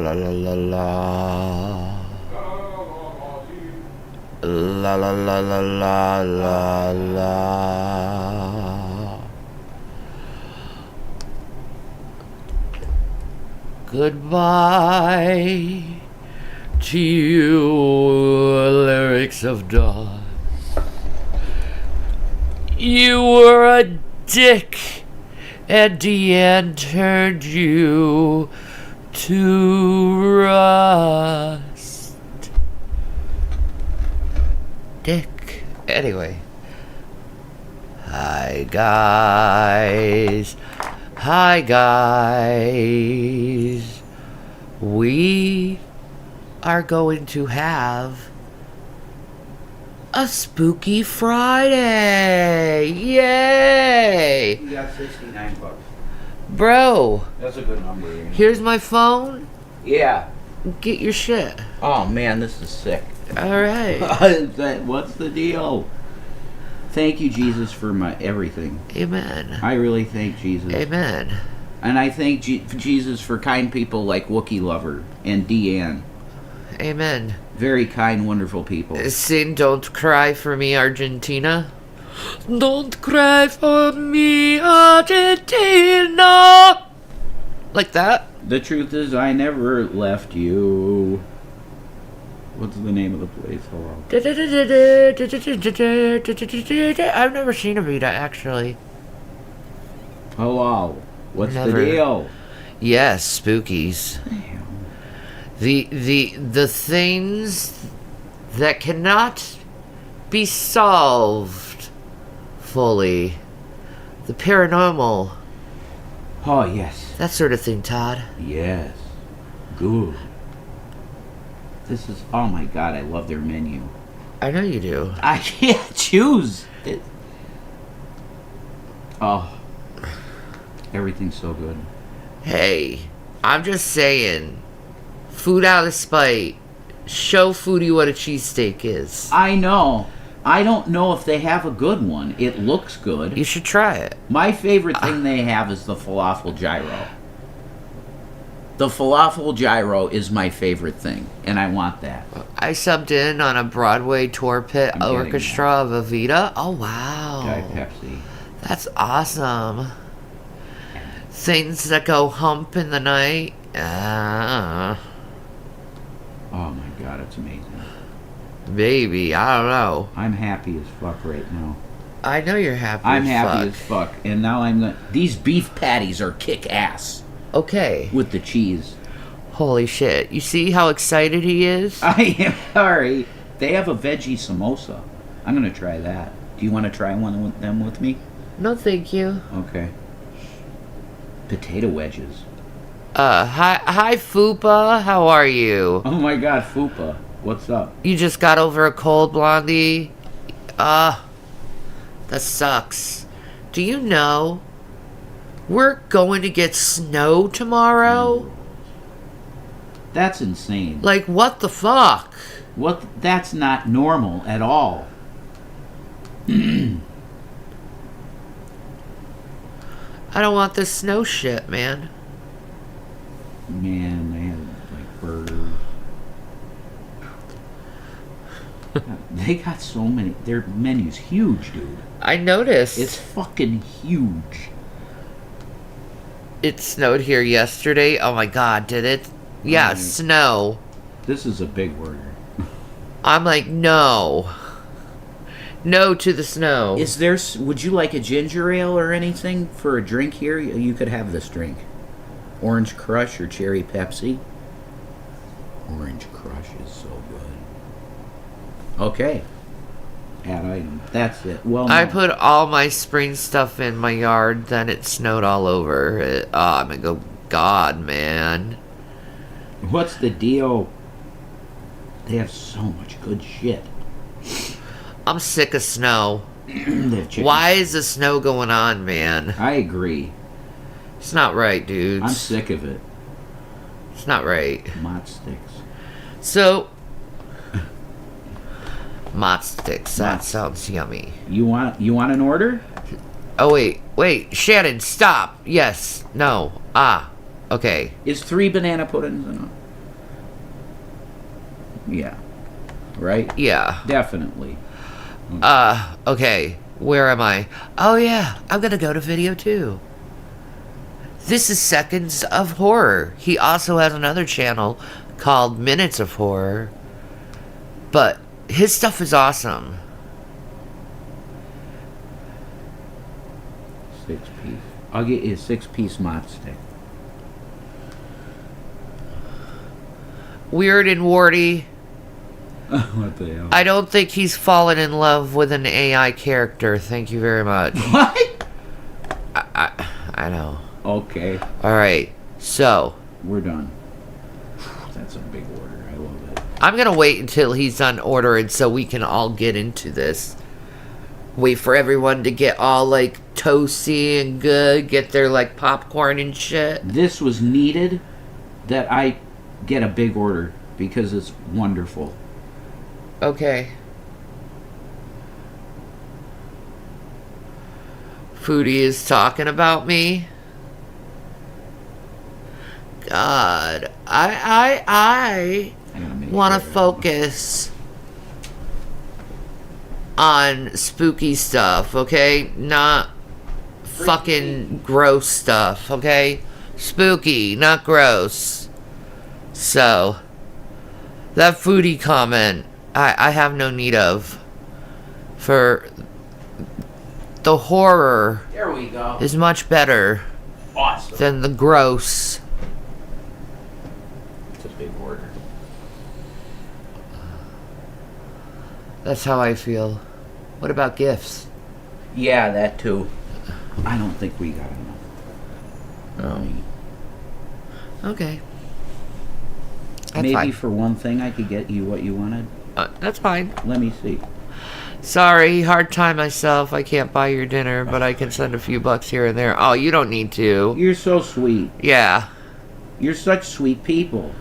la la la la. La la la la la la la. Goodbye to you, lyrics of dawn. You were a dick, and Deanne turned you to rust. Dick. Anyway. Hi, guys. Hi, guys. We are going to have a Spooky Friday. Yay! You got $69. Bro. That's a good number. Here's my phone. Yeah. Get your shit. Oh man, this is sick. Alright. What's the deal? Thank you, Jesus, for my everything. Amen. I really thank Jesus. Amen. And I thank Jesus for kind people like Wookiee Lover and Deanne. Amen. Very kind, wonderful people. Sing Don't Cry for Me, Argentina. Don't cry for me, Argentina. Like that? The truth is, I never left you. What's the name of the place? Hello. I've never seen a Vita, actually. Hello. What's Never. the deal? Yes, Spookies. The things that cannot be solved fully. The paranormal. Oh, yes. That sort of thing, Todd. Yes. Good. This is, oh my God, I love their menu. I know you do. I can't choose. Oh. Everything's so good. Hey, I'm just saying. Food out of spite. Show Foodie what a cheesesteak is. I know. I don't know if they have a good one. It looks good. You should try it. My favorite thing they have is the falafel gyro. The falafel gyro is my favorite thing, and I want that. I subbed in on a Broadway tour pit I'm getting orchestra of Evita. Oh, wow. Diet Pepsi. That's awesome. Things that go hump in the night. Oh my God, it's amazing. Baby, I don't know. I'm happy as fuck right now. I know you're happy I'm as happy fuck. as fuck, and now I'm gonna. These beef patties are kick ass Okay. with the cheese. Holy shit. You see how excited he is? I am sorry. They have a veggie samosa. I'm gonna try that. Do you want to try one with them with me? No, thank you. Okay. Potato wedges. Hi, Fupa. How are you? Oh my God, Fupa. What's up? You just got over a cold, Blondie? That sucks. Do you know we're going to get snow tomorrow? That's insane. Like, what the fuck? What? That's not normal at all. I don't want this snow shit, man. Man, they have like burgers. They got so many. Their menu's huge, dude. I noticed. It's fucking huge. It snowed here yesterday. Oh my God, did it? Yeah, snow. This is a big order. I'm like, no. No to the snow. Is there? Would you like a ginger ale or anything for a drink here? You could have this drink. Orange Crush or Cherry Pepsi. Orange Crush is so good. Okay. Add item. That's it. Well, no. I put all my spring stuff in my yard, then it snowed all over. I'm gonna go, God, man. What's the deal? They have so much good shit. I'm sick of snow. They have chicken. Why is the snow going on, man? I agree. It's not right, dudes. I'm sick of it. It's not right. Mott sticks. So, Mott sticks. That sounds yummy. You want an order? Oh, wait. Shannon, stop. Yes. No. Okay. Is 3 banana puddings enough? Yeah. Right? Yeah. Definitely. Okay. Where am I? Oh, yeah. I'm gonna go to video 2. This is Seconds of Horror. He also has another channel called Minutes of Horror. But his stuff is awesome. 6-piece. I'll get you a 6-piece mop stick. Weird and warty. What the hell? I don't think he's fallen in love with an AI character. Thank you very much. What? I know. Okay. Alright, so We're done. That's a big order. I love it. I'm gonna wait until he's done ordering so we can all get into this. Wait for everyone to get all like toasty and good, get their like popcorn and shit. This was needed that I get a big order because it's wonderful. Okay. Foodie is talking about me. God, I gotta make want to sure. focus on spooky stuff, okay? Not fucking gross stuff, okay? Spooky, not gross. So, that foodie comment, I have no need of. For the horror There we go. is much better Awesome. than the gross. It's a big order. That's how I feel. What about gifts? Yeah, that too. I don't think we got enough. Okay. That's Maybe fine. for one thing I could get you what you wanted. That's fine. Let me see. Sorry, hard time myself. I can't buy your dinner, but I can send a few bucks here and there. Oh, you don't need to. You're so sweet. Yeah. You're such sweet people.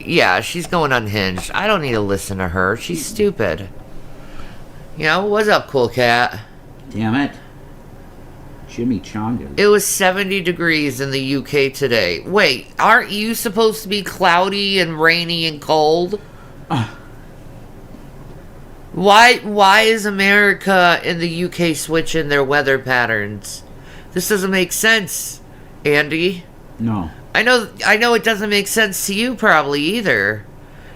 Yeah, she's going unhinged. I don't need to listen to her. She's stupid. You know, what's up, cool cat? Damn it. Jimmy Chongas. It was 70 degrees in the UK today. Wait, aren't you supposed to be cloudy and rainy and cold? Why is America and the UK switching their weather patterns? This doesn't make sense, Andy. No. I know it doesn't make sense to you probably either.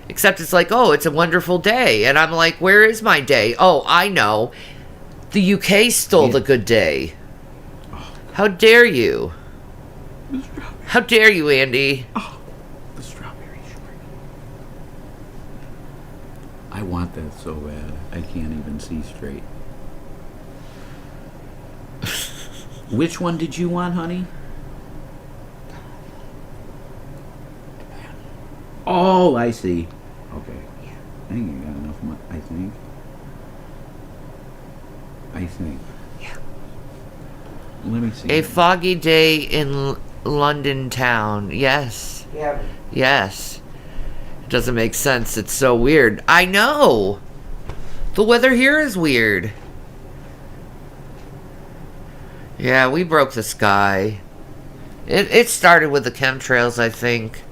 Except it's like, oh, it's a wonderful day. And I'm like, where is my day? Oh, I know. The UK stole the good day. How dare you? How dare you, Andy? The strawberry shortcake. I want that so bad. I can't even see straight. Which one did you want, honey? Oh, I see. Okay. I think you got enough money. I think. Yeah. Let me see. A foggy day in London town. Yes. Yeah. Yes. It doesn't make sense. It's so weird. I know. The weather here is weird. Yeah, we broke the sky. It started with the chemtrails, I think.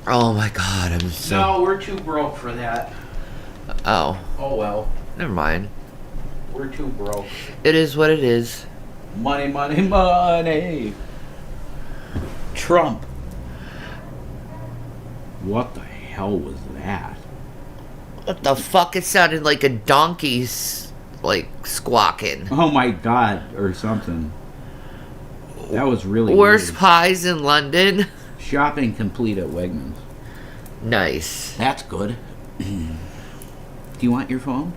Oh my god, I'm so... No, we're too broke for that. Oh, Oh well. never mind. We're too broke. It is what it is. Money, money, money. Trump. What the hell was that? What the fuck? It sounded like a donkey's, like, squawking. Oh my god, or something. That was really Worst weird. pies in London. Shopping complete at Wegmans. Nice. That's good. Do you want your phone?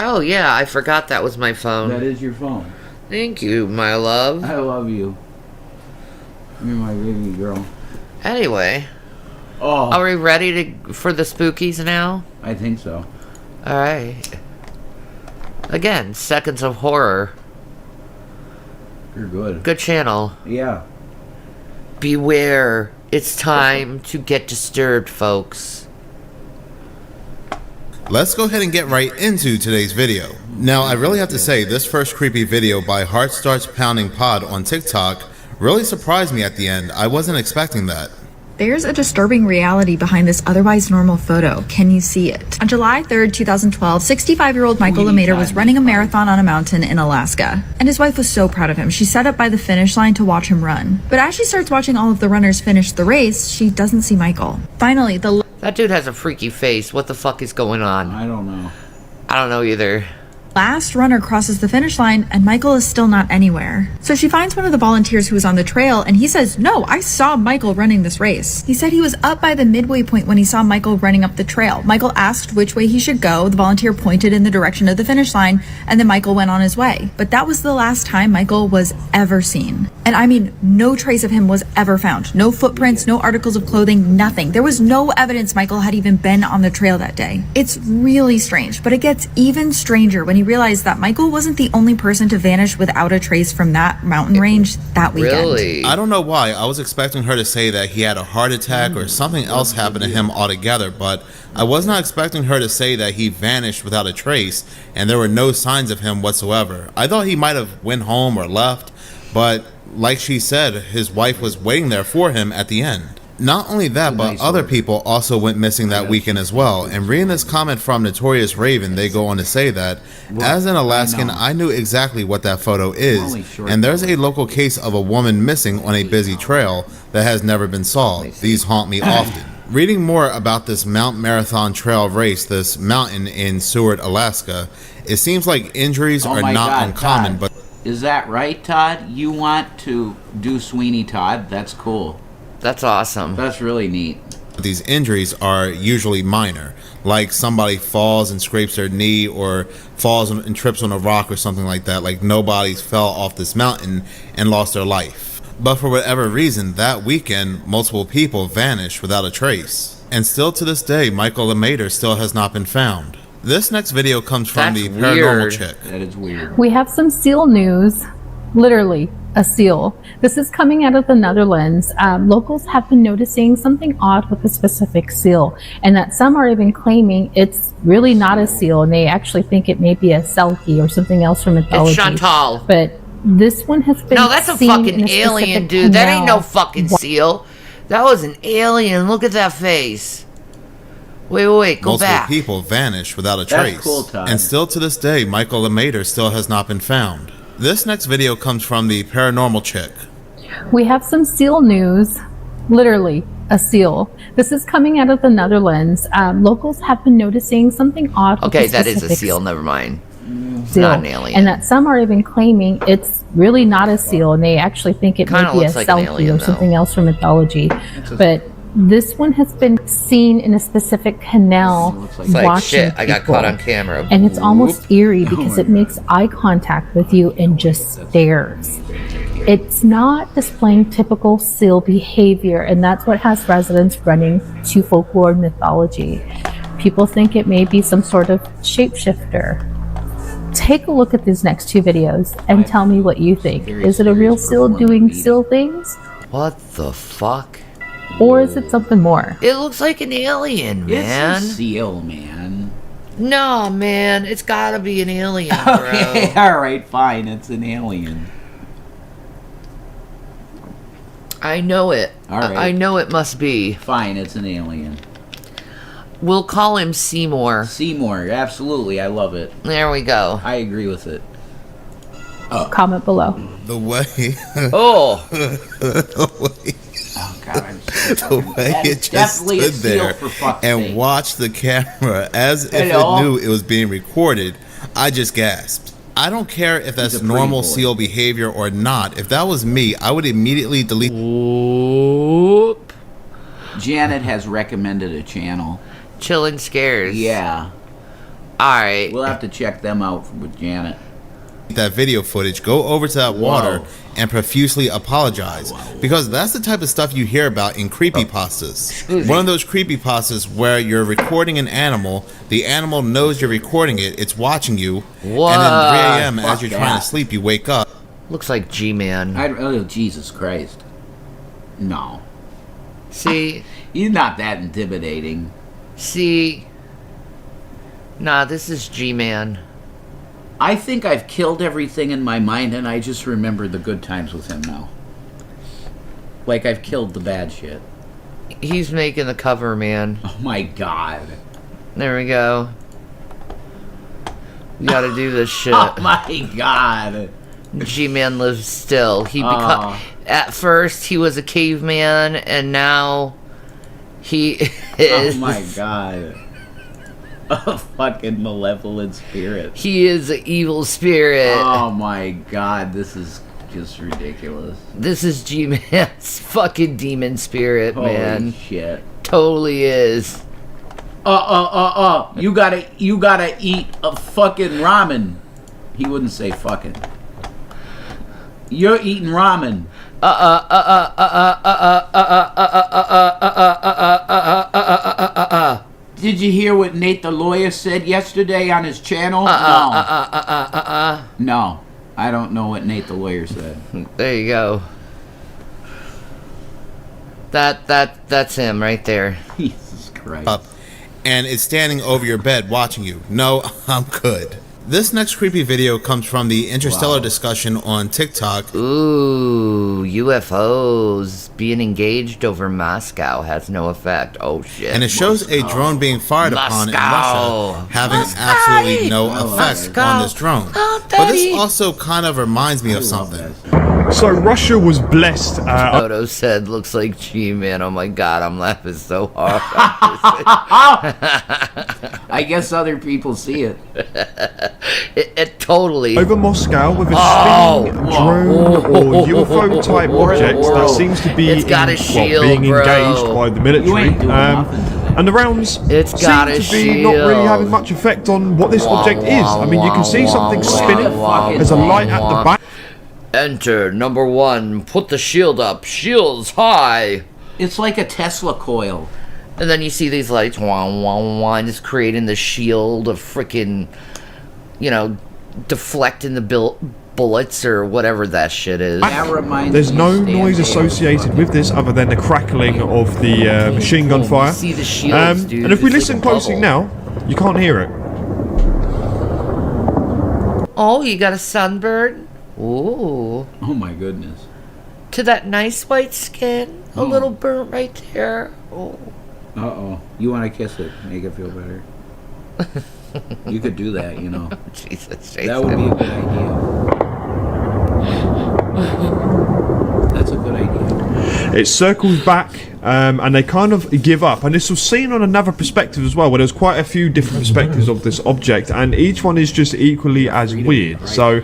Oh yeah, I forgot that was my phone. That is your phone. Thank you, my love. I love you. You're my baby girl. Anyway, Oh, are we ready for the spookies now? I think so. Alright. Again, Seconds of Horror. You're good. Good channel. Yeah. Beware. It's time to get disturbed, folks. Let's go ahead and get right into today's video. Now, I really have to say, this first creepy video by Heart Starts Pounding Pod on TikTok really surprised me at the end. I wasn't expecting that. There's a disturbing reality behind this otherwise normal photo. Can you see it? On July 3rd, 2012, 65-year-old Michael LeMater was running a marathon on a mountain in Alaska. And his wife was so proud of him. She sat up by the finish line to watch him run. But as she starts watching all of the runners finish the race, she doesn't see Michael. Finally, That dude has a freaky face. What the fuck is going on? I don't know. I don't know either. last runner crosses the finish line and Michael is still not anywhere. So she finds one of the volunteers who was on the trail and he says, "No, I saw Michael running this race." He said he was up by the midway point when he saw Michael running up the trail. Michael asked which way he should go. The volunteer pointed in the direction of the finish line and then Michael went on his way. But that was the last time Michael was ever seen. And I mean, no trace of him was ever found. No footprints, no articles of clothing, nothing. There was no evidence Michael had even been on the trail that day. It's really strange, but it gets even stranger when you realize that Michael wasn't the only person to vanish without a trace from that mountain range that weekend. Really? I don't know why. I was expecting her to say that he had a heart attack or something else happened to him altogether, but I was not expecting her to say that he vanished without a trace and there were no signs of him whatsoever. I thought he might have went home or left, but like she said, his wife was waiting there for him at the end. Not only that, but other people also went missing that weekend as well. And reading this comment from Notorious Raven, they go on to say that, as an Alaskan, I knew exactly what that photo is. And there's a local case of a woman missing on a busy trail that has never been solved. These haunt me often. Reading more about this Mount Marathon Trail race, this mountain in Seward, Alaska, it seems like injuries are not uncommon, but... Is that right, Todd? You want to do Sweeney Todd? That's cool. That's awesome. That's really neat. These injuries are usually minor, like somebody falls and scrapes their knee or falls and trips on a rock or something like that, like nobody's fell off this mountain and lost their life. But for whatever reason, that weekend, multiple people vanished without a trace. And still to this day, Michael LeMater still has not been found. This next video comes from That's the Paranormal weird. Chick. That is weird. We have some seal news, literally a seal. This is coming out of the Netherlands. Locals have been noticing something odd with a specific seal, and that some are even claiming it's really not a seal, and they actually think it may be a selkie or something else from mythology. It's Chantal. But this one has been No, that's a seen in fucking a alien, specific dude. That ain't no canal. fucking seal. That was an alien. Look at that face. Wait, go Multiple back. people vanished without a That's trace. cool, Todd. And still to this day, Michael LeMater still has not been found. This next video comes from the Paranormal Chick. We have some seal news, literally a seal. This is coming out of the Netherlands. Locals have been noticing something odd. Okay, with that is a specific seal. Never mind. seal. Not an alien. And that some are even claiming it's really not a seal, and they actually think it Kinda may be a looks like an selkie alien, or though. something else from mythology. But this one has been seen in a specific canal. It's like, watching shit, I got people. caught on camera. And it's almost eerie because it makes eye contact with you and just stares. It's not displaying typical seal behavior, and that's what has residents running to folklore and mythology. People think it may be some sort of shapeshifter. Take a look at these next two videos and tell me what you think. Is it a real seal doing seal things? What the fuck? Or is it something more? It looks like an alien, man. It's a seal, man. No, man. It's gotta be an alien, bro. Okay, alright, fine. It's an alien. I know it. All right. I know it must be. Fine, it's an alien. We'll call him Seymour. Seymour, absolutely. I love it. There we go. I agree with it. Comment below. The way, Oh, Oh, God, I'm so the way That's it just definitely a stood seal, there for fuck's and sake. watched the camera as if Hello? it knew it was being recorded, I just gasped. I don't care if that's He's a pretty normal boy. seal behavior or not. If that was me, I would immediately delete. whoop. Janet has recommended a channel. Chillin' Scares. Yeah. Alright. We'll have to check them out with Janet. that video footage, go over to that water and profusely apologize, because that's the type of stuff you hear about in creepypastas. One of those creepypastas where you're recording an animal, the animal knows you're recording it, it's watching you, What? and then 3 a.m. as Fuck you're trying that. to sleep, you wake up. Looks like G-Man. Oh, Jesus Christ. No. See? He's not that intimidating. See? Nah, this is G-Man. I think I've killed everything in my mind, and I just remember the good times with him now. Like I've killed the bad shit. He's making the cover, man. Oh my god. There we go. We gotta do this shit. Oh my god. G-Man lives still. At first, he was a caveman, and now he is... Oh my god. A fucking malevolent spirit. He is an evil spirit. Oh my god, this is just ridiculous. This is G-Man's fucking demon spirit, Holy man. shit. Totally is. You gotta eat a fucking ramen. He wouldn't say fucking. You're eating ramen. Did you hear what Nate the lawyer said yesterday on his channel? No, I don't know what Nate the lawyer said. There you go. That's him right there. Jesus Christ. Up, and it's standing over your bed watching you. No, I'm good. This next creepy video comes from the interstellar discussion on TikTok. Ooh, UFOs being engaged over Moscow has no effect. Oh shit. And it shows a drone being fired upon in Moscow. Russia, having absolutely no effect on this drone. But this also kind of reminds me of something. So Russia was blessed. Photo said, looks like G-Man. Oh my god, I'm laughing so hard. I guess other people see it. It totally. Over Moscow with a spinning drone or UFO type object that seems to be It's got a shield, being bro. engaged by the You military. ain't doing nothing to that. And the rounds It's seem got a to be not really shield. having much effect on what this object is. I mean, you can see something spinning. wah, There's a light at the back. Enter number 1. Put the shield up. Shields high. It's like a Tesla coil. And then you see these lights, wah, wah, wah, just creating the shield of freaking, deflecting the bullets or whatever that shit is. That reminds There's me no of Stan noise Taylor. associated with this other than the crackling of the machine gun fire. You see the shields, dude. And if we It's listen like a closely bubble. now, you can't hear it. Oh, you got a sunburn? Ooh. Oh my goodness. To that nice white skin. A Oh. little burnt right there. Oh. Uh-oh. You want to kiss it, make it feel better. You could do that, Jesus, That would be a good idea. That's a good idea. It circles back, and they kind of give up. And this was seen on another perspective as well, where there's quite a few different perspectives of this object, and each one is just equally as weird. So,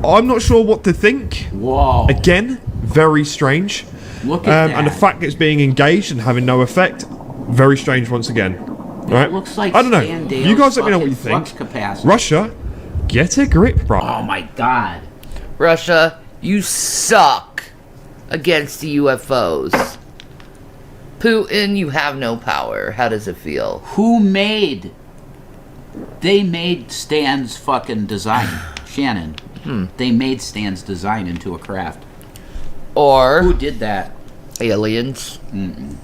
I'm not sure what to think. Whoa. Again, very strange. Look at that. And the fact it's being engaged and having no effect, very strange once again. Right? It looks like I don't know. Stan Dale's You guys let me know what you fucking think. flux capacitor. Russia, get a grip, bro. Oh my god. Russia, you suck against the UFOs. Putin, you have no power. How does it feel? They made Stan's fucking design. Shannon. They made Stan's design into a craft. Who Or did that? aliens.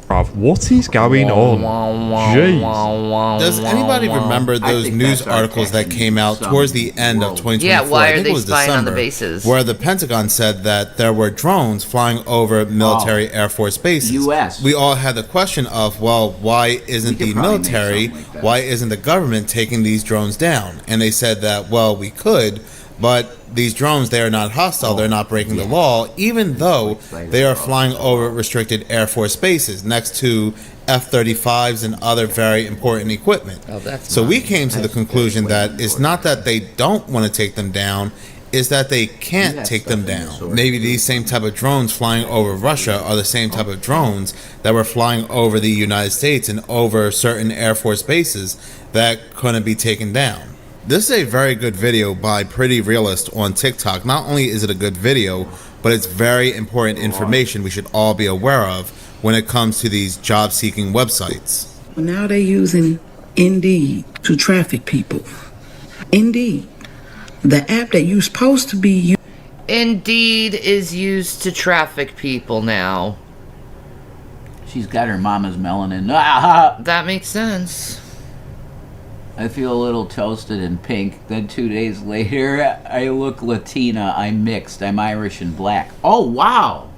Bruv, what is going on? Jeez. Does anybody remember I those think news that's our articles that technique came out some towards the end of world. 2024? Yeah, why I are think they it was spying on the December, bases? where the Pentagon said that there were drones flying over military Air Force bases. US. We all had the question of, well, why isn't We could the probably make military, something like that. why isn't the government taking these drones down? And they said that, well, we could, but these drones, they are not hostile, they're not breaking the law, even though they are flying over restricted Air Force bases next to F-35s and other very important equipment. Oh, that's So we nice. came to the conclusion that it's not that they don't want to take them down, is that they can't Yeah, take stuff them in the down. sword. Maybe these same type of drones flying over Russia are the same type of drones that were flying over the United States and over certain Air Force bases that couldn't be taken down. This is a very good video by Pretty Realist on TikTok. Not only is it a good video, but it's very important information we should all be aware of when it comes to these job-seeking websites. Well, now they're using Indeed to traffic people. Indeed, the app that you're supposed to be using. Indeed is used to traffic people now. She's got her mama's melanin. Ah, That makes sense. I feel a little toasted and pink. Then 2 days later, I look Latina. I'm mixed. I'm Irish and black. Oh, wow.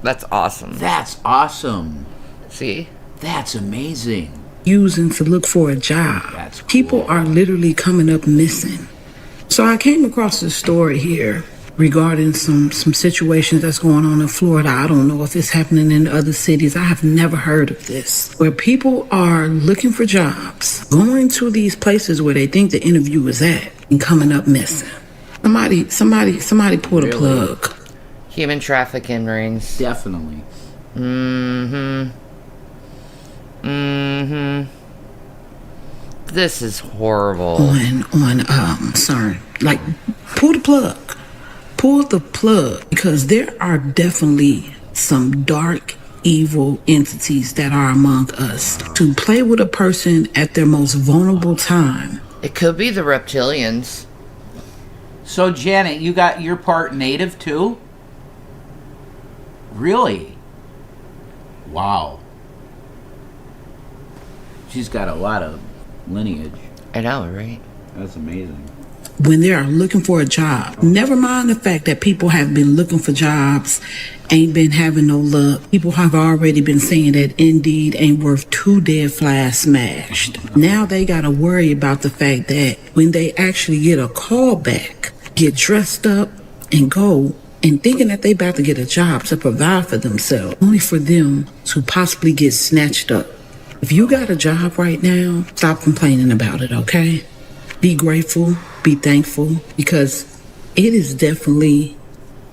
That's awesome. That's awesome. See? That's amazing. Using to look for a job. That's cool. People are literally coming up missing. So I came across this story here regarding some situations that's going on in Florida. I don't know if it's happening in other cities. I have never heard of this. Where people are looking for jobs, going to these places where they think the interview is at and coming up missing. Somebody pull the plug. Human trafficking rings. Definitely. This is horrible. Like, pull the plug. Pull the plug, because there are definitely some dark, evil entities that are among us. To play with a person at their most vulnerable time. It could be the reptilians. So, Janet, you got your part native too? Really? Wow. She's got a lot of lineage. I know, right? That's amazing. When they are looking for a job, never mind the fact that people have been looking for jobs, ain't been having no luck. People have already been saying that Indeed ain't worth 2 dead flies smashed. Now they gotta worry about the fact that when they actually get a call back, get dressed up and go, and thinking that they about to get a job to provide for themselves, only for them to possibly get snatched up. If you got a job right now, stop complaining about it, okay? Be grateful, be thankful, because it is definitely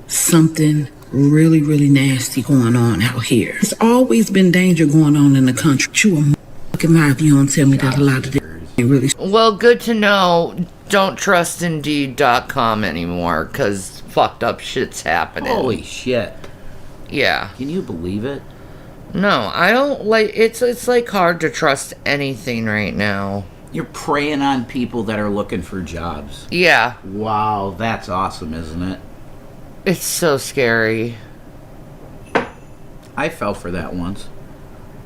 something really, really nasty going on out here. There's always been danger going on in the country. You a fucking lie if you don't tell me that a lot of this really... Well, good to know. Don't trust Indeed.com anymore, because fucked up shit's happening. Holy shit. Yeah. Can you believe it? No, I don't like... It's like hard to trust anything right now. You're preying on people that are looking for jobs. Yeah. Wow, that's awesome, isn't it? It's so scary. I fell for that once.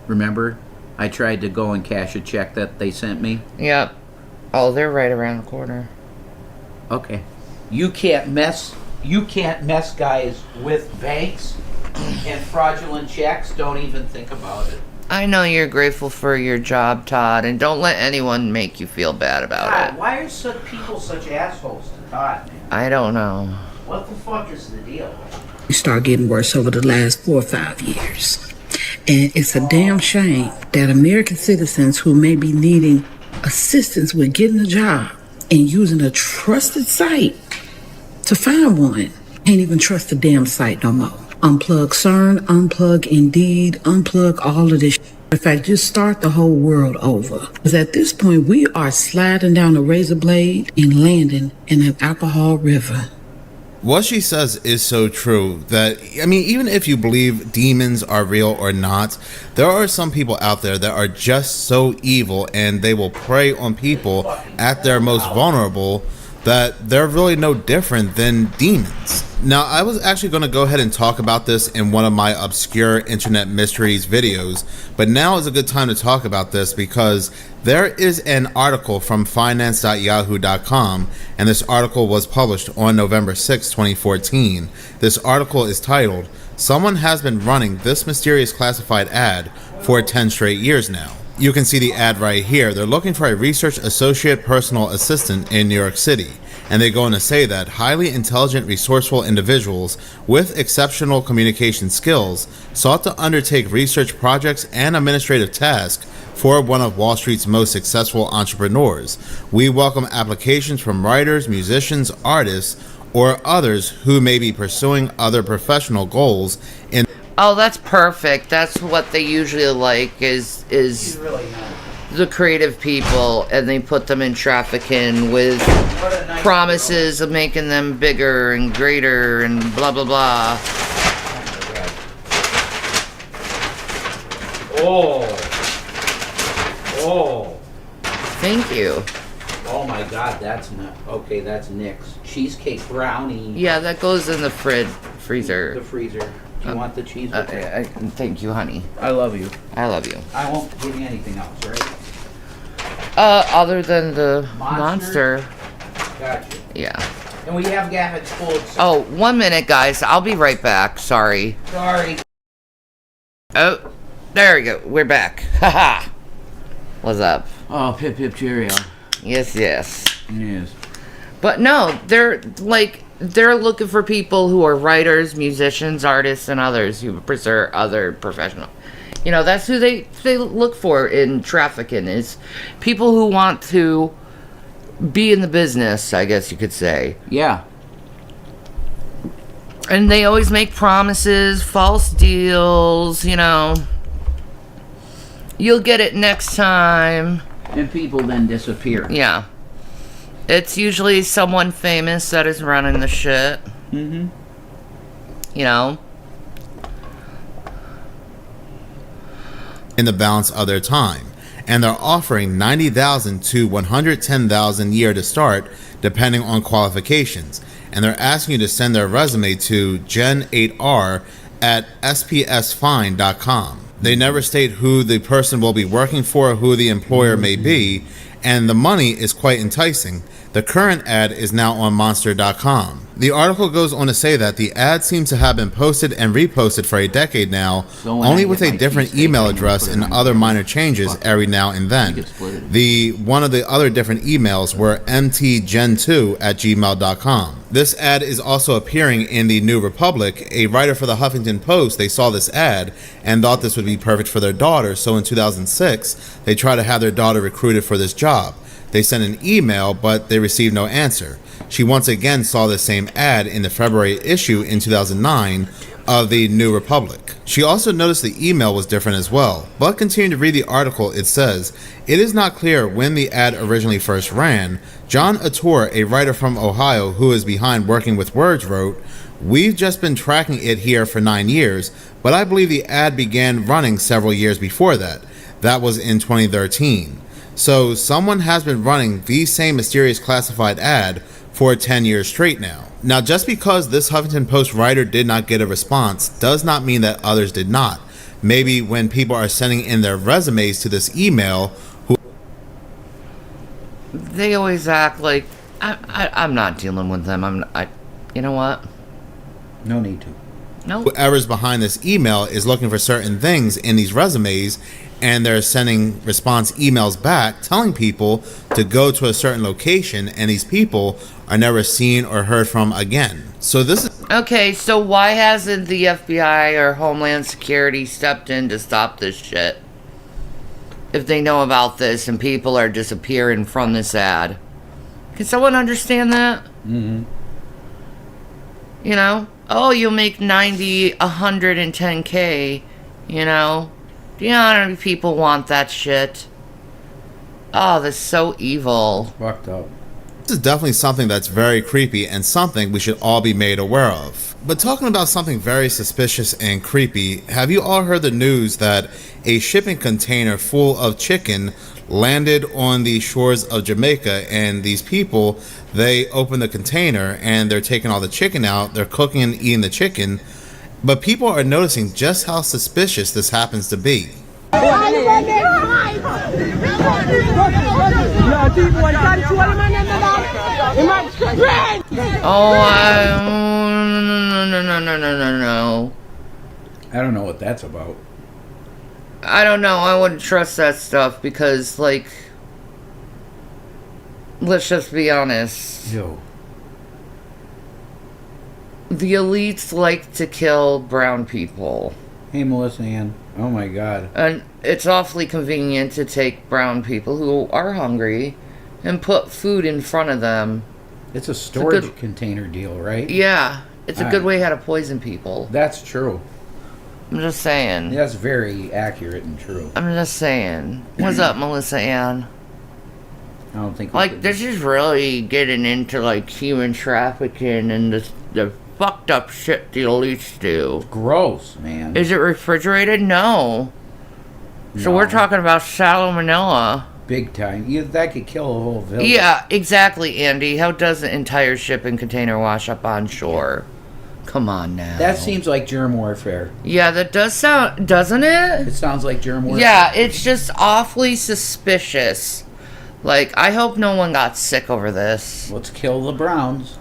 Remember? I tried to go and cash a check that they sent me. Yep. Oh, they're right around the corner. Okay. You can't mess guys with banks and fraudulent checks. Don't even think about it. I know you're grateful for your job, Todd, and don't let anyone make you feel bad about God, it. why are people such assholes to Todd, man? I don't know. What the fuck is the deal? Start getting worse over the last 4 or 5 years. And it's a damn shame that American citizens who may be needing assistance with getting a job and using a trusted site to find one can't even trust the damn site no more. Unplug CERN, unplug Indeed, unplug all of this. In fact, just start the whole world over. Because at this point, we are sliding down a razor blade and landing in an alcohol river. What she says is so true that, I mean, even if you believe demons are real or not, there are some people out there that are just so evil and they will prey on people at their most vulnerable that they're really no different than demons. Now, I was actually going to go ahead and talk about this in one of my obscure internet mysteries videos, but now is a good time to talk about this because there is an article from finance.yahoo.com, and this article was published on November 6, 2014. This article is titled, "Someone has been running this mysterious classified ad for 10 straight years now." You can see the ad right here. They're looking for a research associate personal assistant in New York City. And they go on to say that highly intelligent, resourceful individuals with exceptional communication skills sought to undertake research projects and administrative tasks for one of Wall Street's most successful entrepreneurs. We welcome applications from writers, musicians, artists, or others who may be pursuing other professional goals in... Oh, that's perfect. That's what they usually like is the creative people, and they put them in trafficking with promises of making them bigger and greater and blah blah blah. Oh. Thank you. Oh my God, that's not okay. That's Nick's cheesecake brownie. Yeah, that goes in the freezer. The freezer. Do you want the cheese? Thank you, honey. I love you. I love you. I won't give you anything else, right? Other than the monster. Gotcha. Yeah. And we have Gavin's full. Oh, 1 minute, guys. I'll be right back. Sorry. Sorry. Oh, there we go. We're back. Haha. What's up? Oh, pip pip cheerio. Yes, yes. Yes. But no, they're looking for people who are writers, musicians, artists, and others who pursue other professional. You know, that's who they look for in trafficking, is people who want to be in the business, I guess you could say. Yeah. And they always make promises, false deals, you know. You'll get it next time. And people then disappear. Yeah. It's usually someone famous that is running the shit. Mm-hmm. You know? In the balance of their time. And they're offering $90,000 to $110,000 a year to start, depending on qualifications. And they're asking you to send their resume to gen8r@spsfine.com. They never state who the person will be working for, who the employer may be, and the money is quite enticing. The current ad is now on monster.com. The article goes on to say that the ad seems to have been posted and reposted for a decade now, So when only I with get a my different cheesesteak, email I can address put it and on other my minor changes every now and then. One of the other different emails were mtgen2@gmail.com. This ad is also appearing in the New Republic. A writer for the Huffington Post, they saw this ad and thought this would be perfect for their daughter, so in 2006 they tried to have their daughter recruited for this job. They sent an email, but they received no answer. She once again saw the same ad in the February issue in 2009 of the New Republic. She also noticed the email was different as well, but continuing to read the article, it says, it is not clear when the ad originally first ran. John Ator, a writer from Ohio who is behind Working with Words, wrote, we've just been tracking it here for 9 years, but I believe the ad began running several years before that. That was in 2013. So someone has been running the same mysterious classified ad for 10 years straight now. Now, just because this Huffington Post writer did not get a response does not mean that others did not. Maybe when people are sending in their resumes to this email, They always act like, I'm not dealing with them. You know what? No need to. No. whoever's behind this email is looking for certain things in these resumes, and they're sending response emails back telling people to go to a certain location, and these people are never seen or heard from again. So this is Okay, so why hasn't the FBI or Homeland Security stepped in to stop this shit? If they know about this and people are disappearing from this ad. Can someone understand that? Mm-hmm. You know? Oh, you'll make 90, 110K, you know? Do you know how many people want that shit? Oh, that's so evil. Fucked up. This is definitely something that's very creepy and something we should all be made aware of. But talking about something very suspicious and creepy, have you all heard the news that a shipping container full of chicken landed on the shores of Jamaica, and these people, they open the container and they're taking all the chicken out, they're cooking and eating the chicken, but people are noticing just how suspicious this happens to be. No. I don't know what that's about. I don't know. I wouldn't trust that stuff because, like, let's just be honest. Yo. The elites like to kill brown people. Hey, Melissa Ann. Oh my God. And it's awfully convenient to take brown people who are hungry and put food in front of them. It's a storage container deal, right? Yeah. It's a good way how to poison people. That's true. I'm just saying. That's very accurate and true. I'm just saying. What's up, Melissa Ann? I don't think we Like, could- this is really getting into, like, human trafficking and the fucked up shit the elites do. gross, man. Is it refrigerated? No. So No. we're talking about salmonella. Big time. That could kill a whole village. Yeah, exactly, Andy. How does an entire shipping container wash up on shore? Come on now. That seems like germ warfare. Yeah, that does sound... Doesn't it? It sounds like germ warfare. Yeah, it's just awfully suspicious. Like, I hope no one got sick over this. Let's kill the Browns.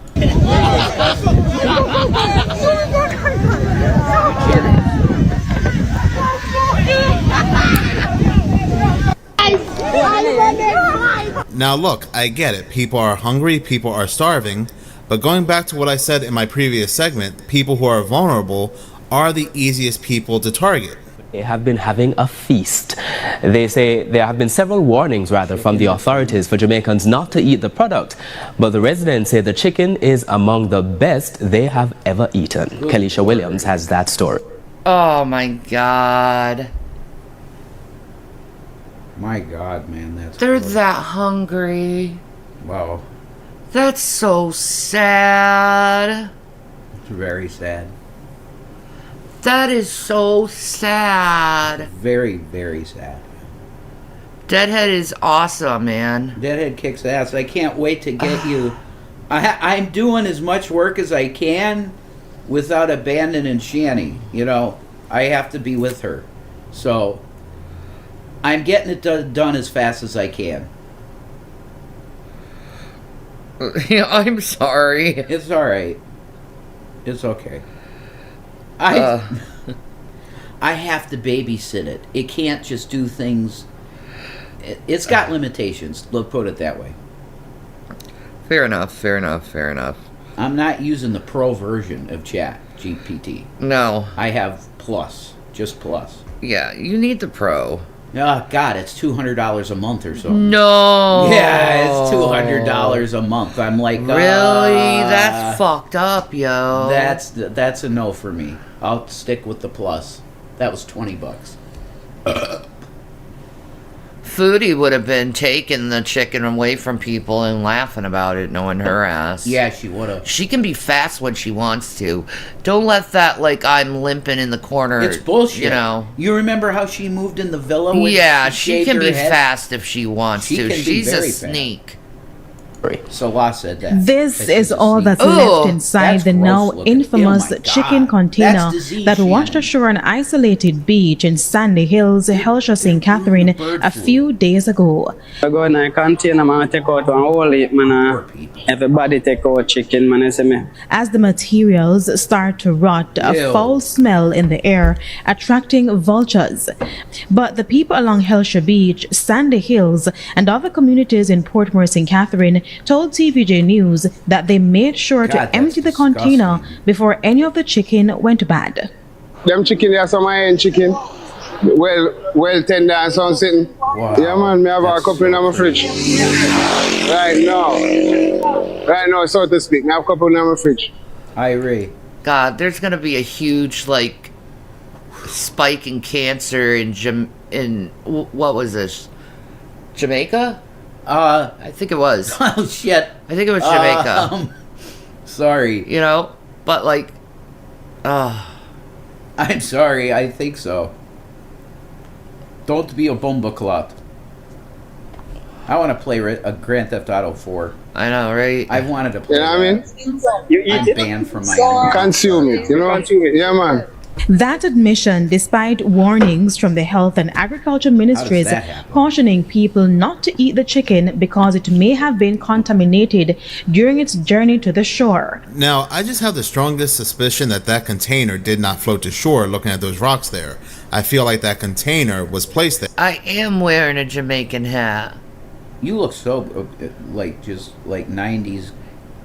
Now look, I get it. People are hungry, people are starving, but going back to what I said in my previous segment, people who are vulnerable are the easiest people to target. They have been having a feast. They say there have been several warnings, rather, from the authorities for Jamaicans not to eat the product. But the residents say the chicken is among the best they have ever eaten. Kelisha Williams has that story. Oh my God. My God, man, that's They're horrible. that hungry. Wow, That's so sad. it's very sad. That is so sad. Very, very sad. Deadhead is awesome, man. Deadhead kicks ass. I can't wait to get you. I'm doing as much work as I can without abandoning Shanny. You know, I have to be with her. So, I'm getting it done as fast as I can. Yeah, I'm sorry. It's alright. It's okay. I have to babysit it. It can't just do things. It's got limitations. Let's put it that way. Fair enough, fair enough, fair enough. I'm not using the pro version of Chat GPT. No. I have Plus. Just Plus. Yeah, you need the pro. Oh, God, it's $200 a month or so. No. Yeah, it's $200 a month. I'm like, Really? That's fucked up, yo. That's a no for me. I'll stick with the Plus. That was $20. Foodie would have been taking the chicken away from people and laughing about it, knowing her ass. Yeah, she would have. She can be fast when she wants to. Don't let that, like, I'm limping in the corner. It's bullshit. You know. You remember how she moved in the villa? When Yeah, she shaved can her be head? fast if she wants She to. can be She's a very fast. sneak. Salah said that. This That is she's a all sneak. that's Ugh, left inside that's the now gross looking. infamous Oh my chicken God. container That's disease, that washed Shannon. ashore an isolated beach in Sandy Hills, Helsha, St. Catherine, bird a flu. few days ago. I go in a container, man, take out one whole heap, man. Poor people. Everybody take out chicken, man, you see me. As the materials start to rot, a Ew. foul smell in the air, attracting vultures. But the people along Helsha Beach, Sandy Hills, and other communities in Portmore, St. Catherine told TVJ News that they made sure God, to that's empty the container disgusting. before any of the chicken went bad. Them chicken, they are some iron chicken. Well tender and some sitting. Wow. Yeah, man, me have a That's couple in so my fridge. Right now, so to speak. I have a couple in my fridge. I agree. God, there's gonna be a huge, like, spike in cancer in what was this? Jamaica? I think it was. Oh, shit. I think it was Jamaica. Sorry. You know? But, like, I'm sorry. I think so. Don't be a bumbleclot. I want to play a Grand Theft Auto 4. I know, right? I wanted to play You know what I mean? that. You eat I'm it? banned from my Consume it, you know? Yeah, man. That admission, despite warnings from the Health and Agriculture Ministries that happen? cautioning people not to eat the chicken because it may have been contaminated during its journey to the shore. Now, I just have the strongest suspicion that that container did not float to shore looking at those rocks there. I feel like that container was placed there. I am wearing a Jamaican hat. You look so, just like 90s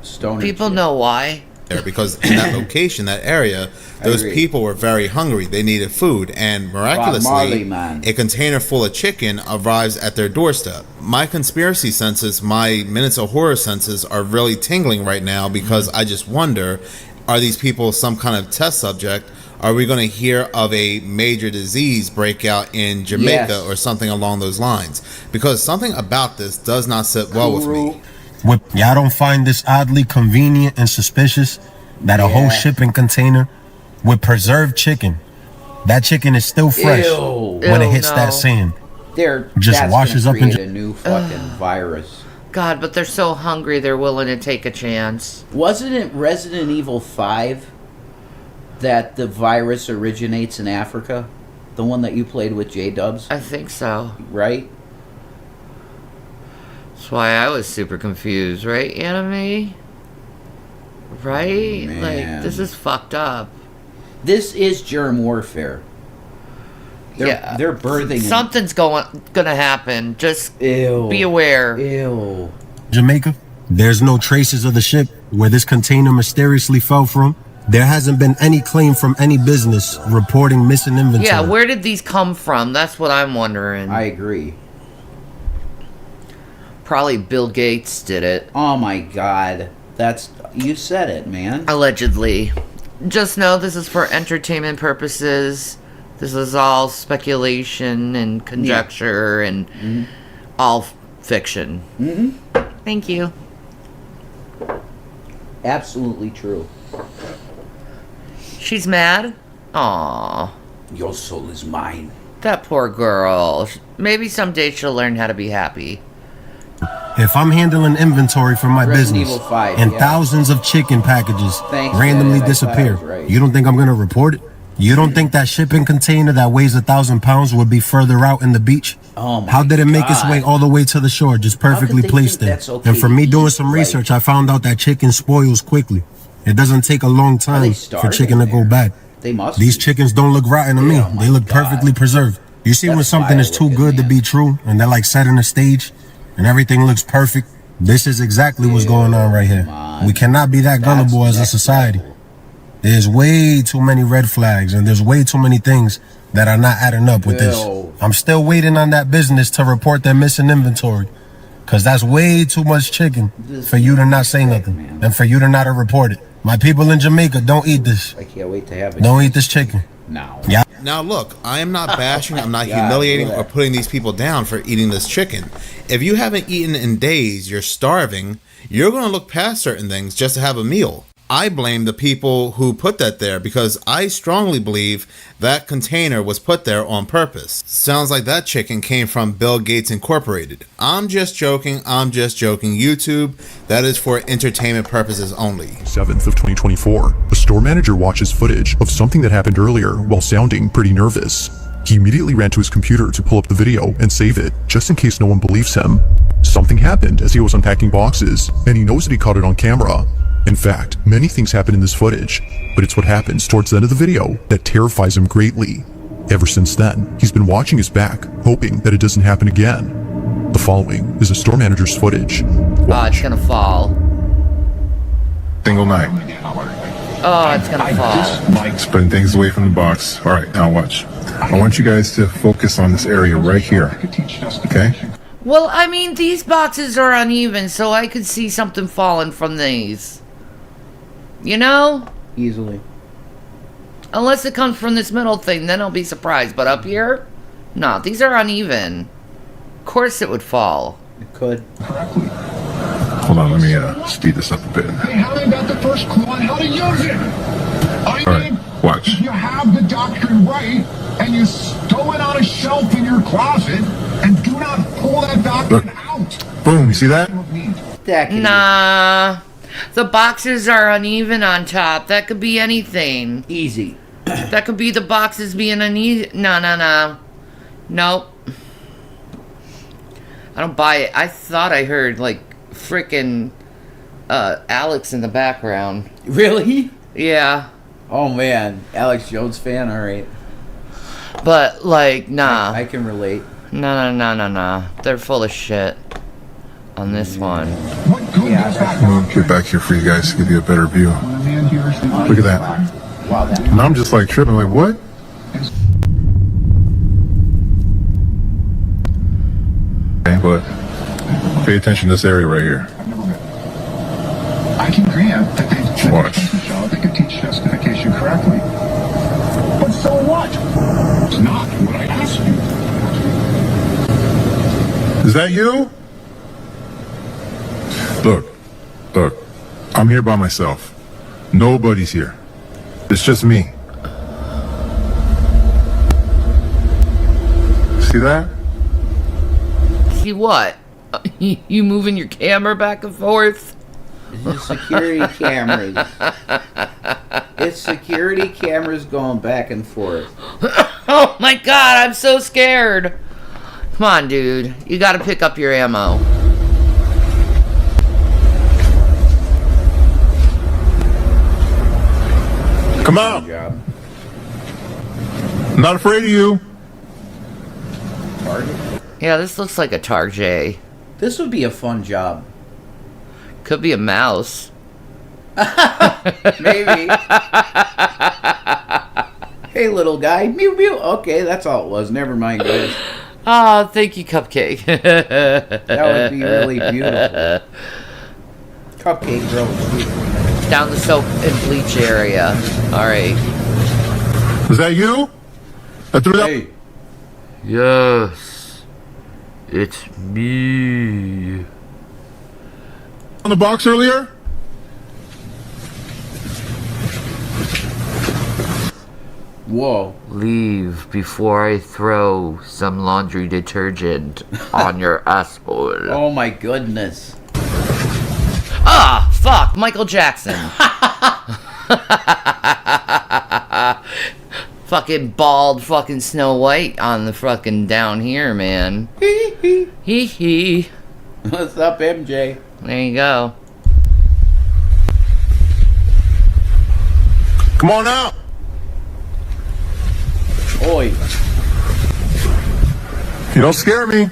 stoner. People shit. know why. There because in that location, that area, those agree. people were very hungry. They needed food, and Marley, miraculously, man. a container full of chicken arrives at their doorstep. My conspiracy senses, my minutes of horror senses, are really tingling right now because I just wonder: are these people some kind of test subject? Are we going to hear of a major disease breakout in Jamaica Yes. or something along those lines? Because something about this does not sit well with me. Y'all don't find this oddly convenient and suspicious that a whole shipping container with preserved chicken, that chicken is still fresh Ew. when it Ew, hits no. that sand. Just That's washes gonna up and create a new fucking virus. God, but they're so hungry they're willing to take a chance. Wasn't it Resident Evil 5 that the virus originates in Africa? The one that you played with J-Dubs, I think so. right? That's why I was super confused, right, Anime? Right? Man. Like, this is fucked up. This is germ warfare. They're birthing. Something's gonna happen. Just Ew. be aware. Ew. Jamaica, there's no traces of the ship where this container mysteriously fell from. There hasn't been any claim from any business reporting missing inventory. Yeah, where did these come from? That's what I'm wondering. I agree. Probably Bill Gates did it. Oh my God. You said it, man. Allegedly. Just know this is for entertainment purposes. This is all speculation and conjecture and all fiction. Thank you. Absolutely true. She's mad? Aww. Your soul is mine. That poor girl. Maybe someday she'll learn how to be happy. If I'm handling inventory for my Resident business Evil 5, and yeah. thousands of chicken packages Thanks, randomly Dad. I disappear, thought I was right. you don't think I'm going to report it? You don't think that shipping container that weighs 1,000 pounds would be further out in the beach? Oh my How did it make its God. way all the way to the shore, just perfectly they placed think there? that's okay And for to me eat? doing some Like- research, I found out that chicken spoils quickly. It doesn't take a long time for starving chicken to go there? bad. They must These be. chickens don't look rotten to me. Oh my They look God. perfectly preserved. You see when That's something vile is too looking, good to man. be true and they're like setting a stage and everything looks perfect? This is exactly what's going on right here. on. We cannot be that gullible as a next society. level. There's way too many red flags and there's way too many things that are not adding up with this. Ew. I'm still waiting on that business to report their missing inventory. Cause that's way too much chicken for you to not say nothing man. and for you to not report it. My people in Jamaica, don't eat this. I can't wait to have it. Don't eat this chicken. now. Yeah. Now look, I am not bashing, I'm not God, humiliating look at or that. putting these people down for eating this chicken. If you haven't eaten in days, you're starving, you're going to look past certain things just to have a meal. I blame the people who put that there because I strongly believe that container was put there on purpose. Sounds like that chicken came from Bill Gates Incorporated. I'm just joking. YouTube, that is for entertainment purposes only. 7th of 2024, a store manager watches footage of something that happened earlier while sounding pretty nervous. He immediately ran to his computer to pull up the video and save it, just in case no one believes him. Something happened as he was unpacking boxes, and he knows that he caught it on camera. In fact, many things happen in this footage, but it's what happens towards the end of the video that terrifies him greatly. Ever since then, he's been watching his back, hoping that it doesn't happen again. The following is a store manager's footage. Oh, it's gonna fall. Single night. Oh, it's gonna fall. Putting things away from the box. All right, now watch. I want you guys to focus on this area right here. Okay? Well, I mean, these boxes are uneven, so I could see something falling from these. You know? Easily. Unless it comes from this middle thing, then I'll be surprised. But up here? No, these are uneven. Of course it would fall. It could. Hold on, let me speed this up a bit. They haven't got the first clue on how to use it. I All right, watch. You have the doctrine right, and you stow it on a shelf in your closet, and do not pull that doctrine Look. out. Boom, you see that? That can Nah. The boxes are uneven on top. That could be anything. be easy. That could be the boxes being uneven. No. Nope. I don't buy it. I thought I heard, like, frickin' Alex in the background. Really? Yeah. Oh man, Alex Jones fan. All right. But, like, nah. I can relate. No. They're full of shit on this one. I'll get back here for you guys to give you a better view. Look at that. And I'm just like tripping, like, what? Okay, but pay attention to this area right here. I can grant that they've Watch. done a job. They can teach justification correctly. But so what? It's not what I asked you. Is that you? Look, I'm here by myself. Nobody's here. It's just me. See that? See what? You moving your camera back and forth? It's security cameras. It's security cameras going back and forth. Oh my god, I'm so scared. Come on, dude. You gotta pick up your ammo. Come on. I'm not afraid of you. Target? Yeah, this looks like a Target. This would be a fun job. Could be a mouse. Maybe. Hey, little guy. Mew mew. Okay, that's all it was. Never mind, guys. Oh, thank you, Cupcake. That would be really beautiful. Cupcake girl. Down the soap and bleach area. Alright. Is that you? I threw that. Hey. Yes. It's me. On the box earlier? Whoa. Leave before I throw some laundry detergent on your asshole. Oh my goodness. Ah, fuck, Michael Jackson. Fucking bald fucking Snow White on the fucking down here, man. Hee hee. Hee hee. What's up, MJ? There you go. Come on out. Oi. You don't scare me.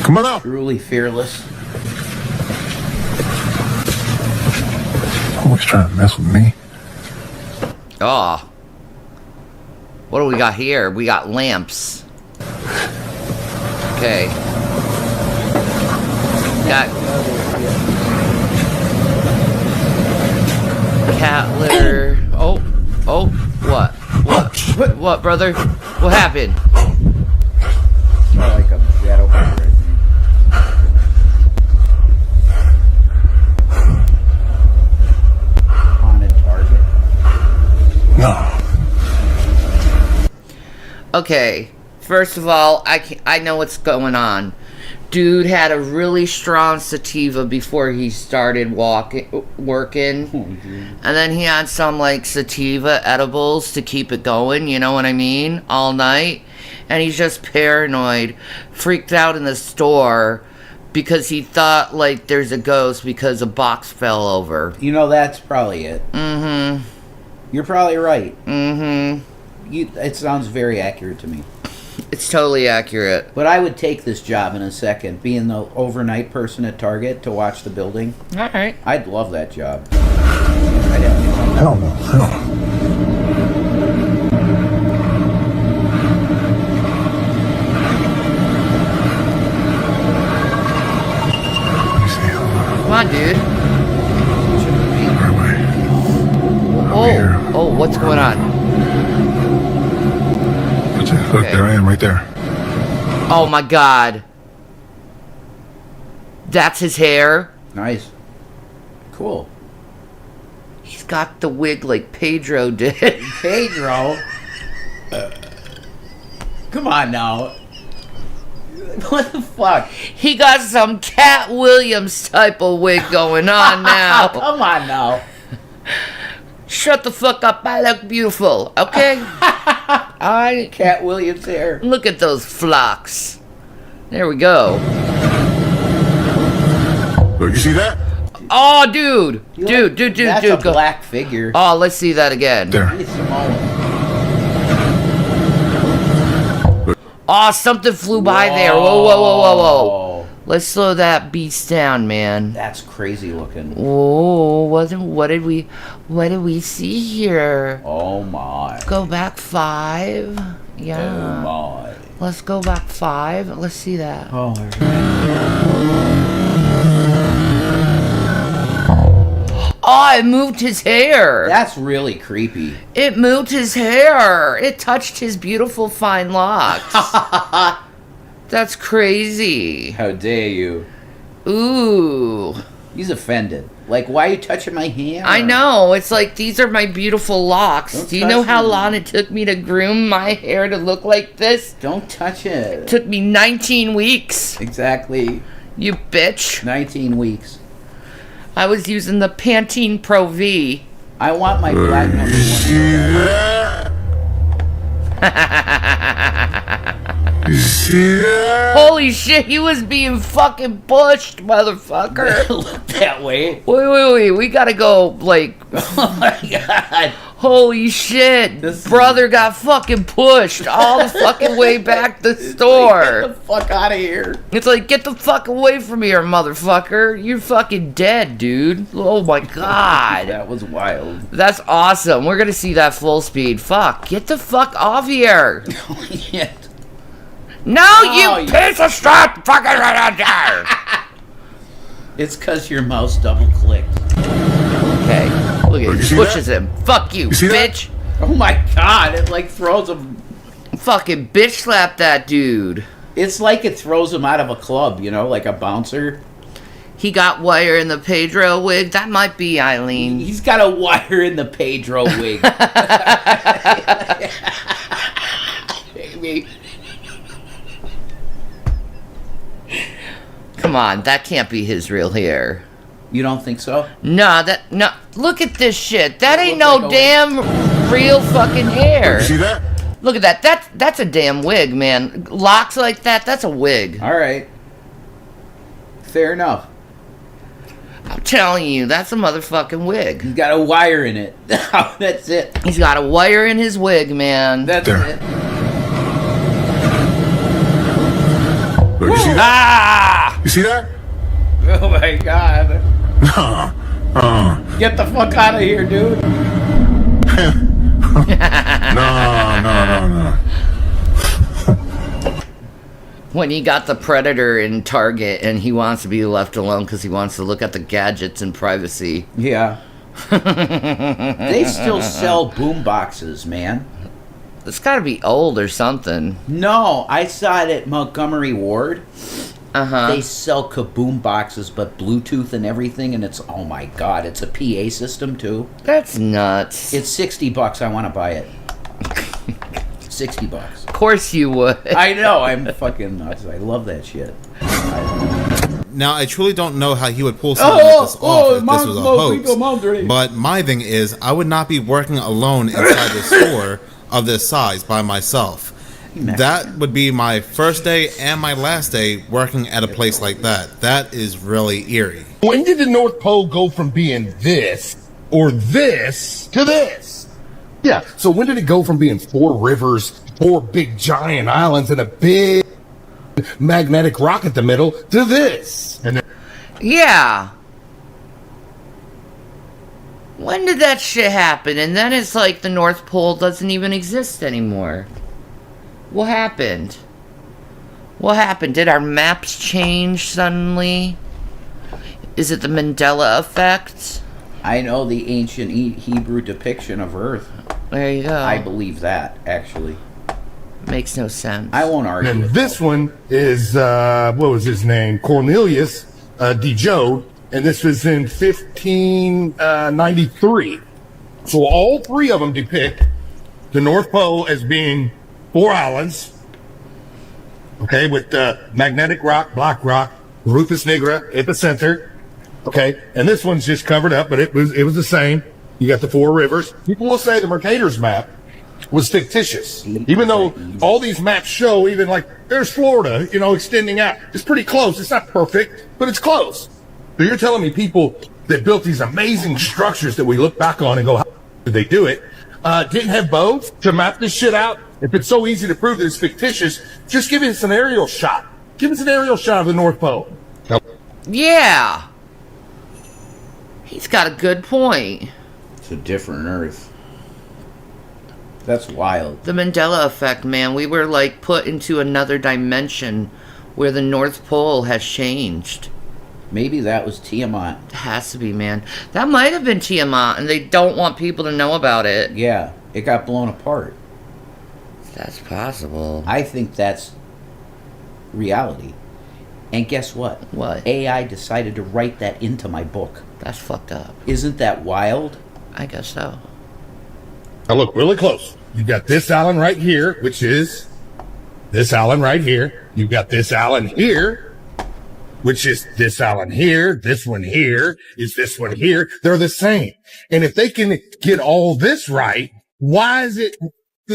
Come on out. Truly fearless. Always trying to mess with me. Oh. What do we got here? We got lamps. Okay. Got cat litter. Oh, what? What, brother? What happened? More like a shadow figure, I think. Haunted Target. No. Okay. First of all, I know what's going on. Dude had a really strong sativa before he started working. And then he had some, like, sativa edibles to keep it going, you know what I mean? All night. And he's just paranoid, freaked out in the store because he thought, like, there's a ghost because a box fell over. You know, that's probably it. Mm-hmm. You're probably right. Mm-hmm. It sounds very accurate to me. It's totally accurate. But I would take this job in a second, being the overnight person at Target to watch the building. All right. I'd love that job. I'd have Hell no. Hell. Come on, dude. Oh, what's going on? Look, there I am, right there. Oh my god. That's his hair? Nice. Cool. He's got the wig like Pedro did. Pedro? Come on now. What the fuck? He got some Cat Williams type of wig going on now. Come on now. Shut the fuck up. I look beautiful, okay? Cat Williams hair. Look at those flocks. There we go. Look, you see that? Oh, dude. Dude, That's a go. black figure. Oh, let's see that again. There. Oh, something flew by there. Whoa. Let's slow that beast down, man. That's crazy looking. Oh, what did we see here? Oh my. Go back 5. Yeah. Oh my. Let's go back 5. Let's see that. Oh. Oh, it moved his hair. That's really creepy. It moved his hair. It touched his beautiful fine locks. That's crazy. How dare you? Ooh. He's offended. Like, why are you touching my hair? I know. It's like, these are my beautiful locks. Don't Do you know touch how me. long it took me to groom my hair to look like this? Don't touch it. It took me 19 weeks. Exactly. You bitch. 19 weeks. I was using the Pantene Pro V. I want my black number 1. Holy shit, he was being fucking pushed, motherfucker. Look that way. Wait. We gotta go, like. Oh my god. Holy shit. Brother got fucking pushed all the fucking way back to the store. Get the fuck out of here. It's like, get the fuck away from here, motherfucker. You're fucking dead, dude. Oh my god. That was wild. That's awesome. We're gonna see that full speed. Fuck. Get the fuck off here. Yeah. No, you piece of shit! Fucking right out there! It's because your mouse double clicked. Okay. Look at he pushes him. Fuck you bitch. That? Oh my god, it like throws him. Fucking bitch slap that dude. It's like it throws him out of a club, you know, like a bouncer. He got wire in the Pedro wig. That might be Eileen. He's got a wire in the Pedro wig. Baby. Come on, that can't be his real hair. You don't think so? No. Look at this shit. That ain't no like damn real fucking hair. You see that? Look at that. That's a damn wig, man. Locks like that, that's a wig. All right. Fair enough. I'm telling you, that's a motherfucking wig. He's got a wire in it. That's it. He's got a wire in his wig, man. That's it. Look, you see that? You see that? Oh my god. Get the fuck out of here, dude. No. When he got the Predator in Target and he wants to be left alone because he wants to look at the gadgets in privacy. Yeah. They still sell boom boxes, man. It's got to be old or something. No, I saw it at Montgomery Ward. Uh-huh. They sell kaboom boxes, but Bluetooth and everything, and it's, oh my god, it's a PA system too. That's nuts. It's $60. I want to buy it. $60. Of course you would. I know, I'm fucking nuts. I love that shit. Now, I truly don't know how he would pull something like this off if this was a hoax. But my thing is, I would not be working alone inside the store of this size by myself. That would be my first day and my last day working at a place like that. That is really eerie. When did the North Pole go from being this or this to this? Yeah, so when did it go from being 4 rivers, 4 big giant islands, and a big magnetic rock at the middle to this? And then yeah. When did that shit happen? And then it's like the North Pole doesn't even exist anymore. What happened? What happened? Did our maps change suddenly? Is it the Mandela effect? I know the ancient Hebrew depiction of Earth. There you go. I believe that, actually. Makes no sense. I won't argue. and with this one is, what was his name? Cornelius de Jode, and this was in 1593. So all 3 of them depict the North Pole as being 4 islands, okay, with magnetic rock, black rock, Rufus Nigra at the center, okay, and this one's just covered up, but it was the same. You got the 4 rivers. People will say the Mercator's map was fictitious, even though all these maps show, even like there's Florida, you know, extending out. It's pretty close. It's not perfect, but it's close. So you're telling me people that built these amazing structures that we look back on and go, how did they do it? Didn't have boats to map this shit out? If it's so easy to prove that it's fictitious, just give us an aerial shot. Give us an aerial shot of the North Pole. Yeah. He's got a good point. It's a different Earth. That's wild. The Mandela effect, man. We were like put into another dimension where the North Pole has changed. Maybe that was Tiamat. It has to be, man. That might have been Tiamat, and they don't want people to know about it. Yeah, it got blown apart. That's possible. I think that's reality. And guess what? What? AI decided to write that into my book. That's fucked up. Isn't that wild? I guess so. Now look really close. You got this island right here, which is this island right here. You got this island here, which is this island here. This one here is this one here. They're the same. And if they can get all this right, why is it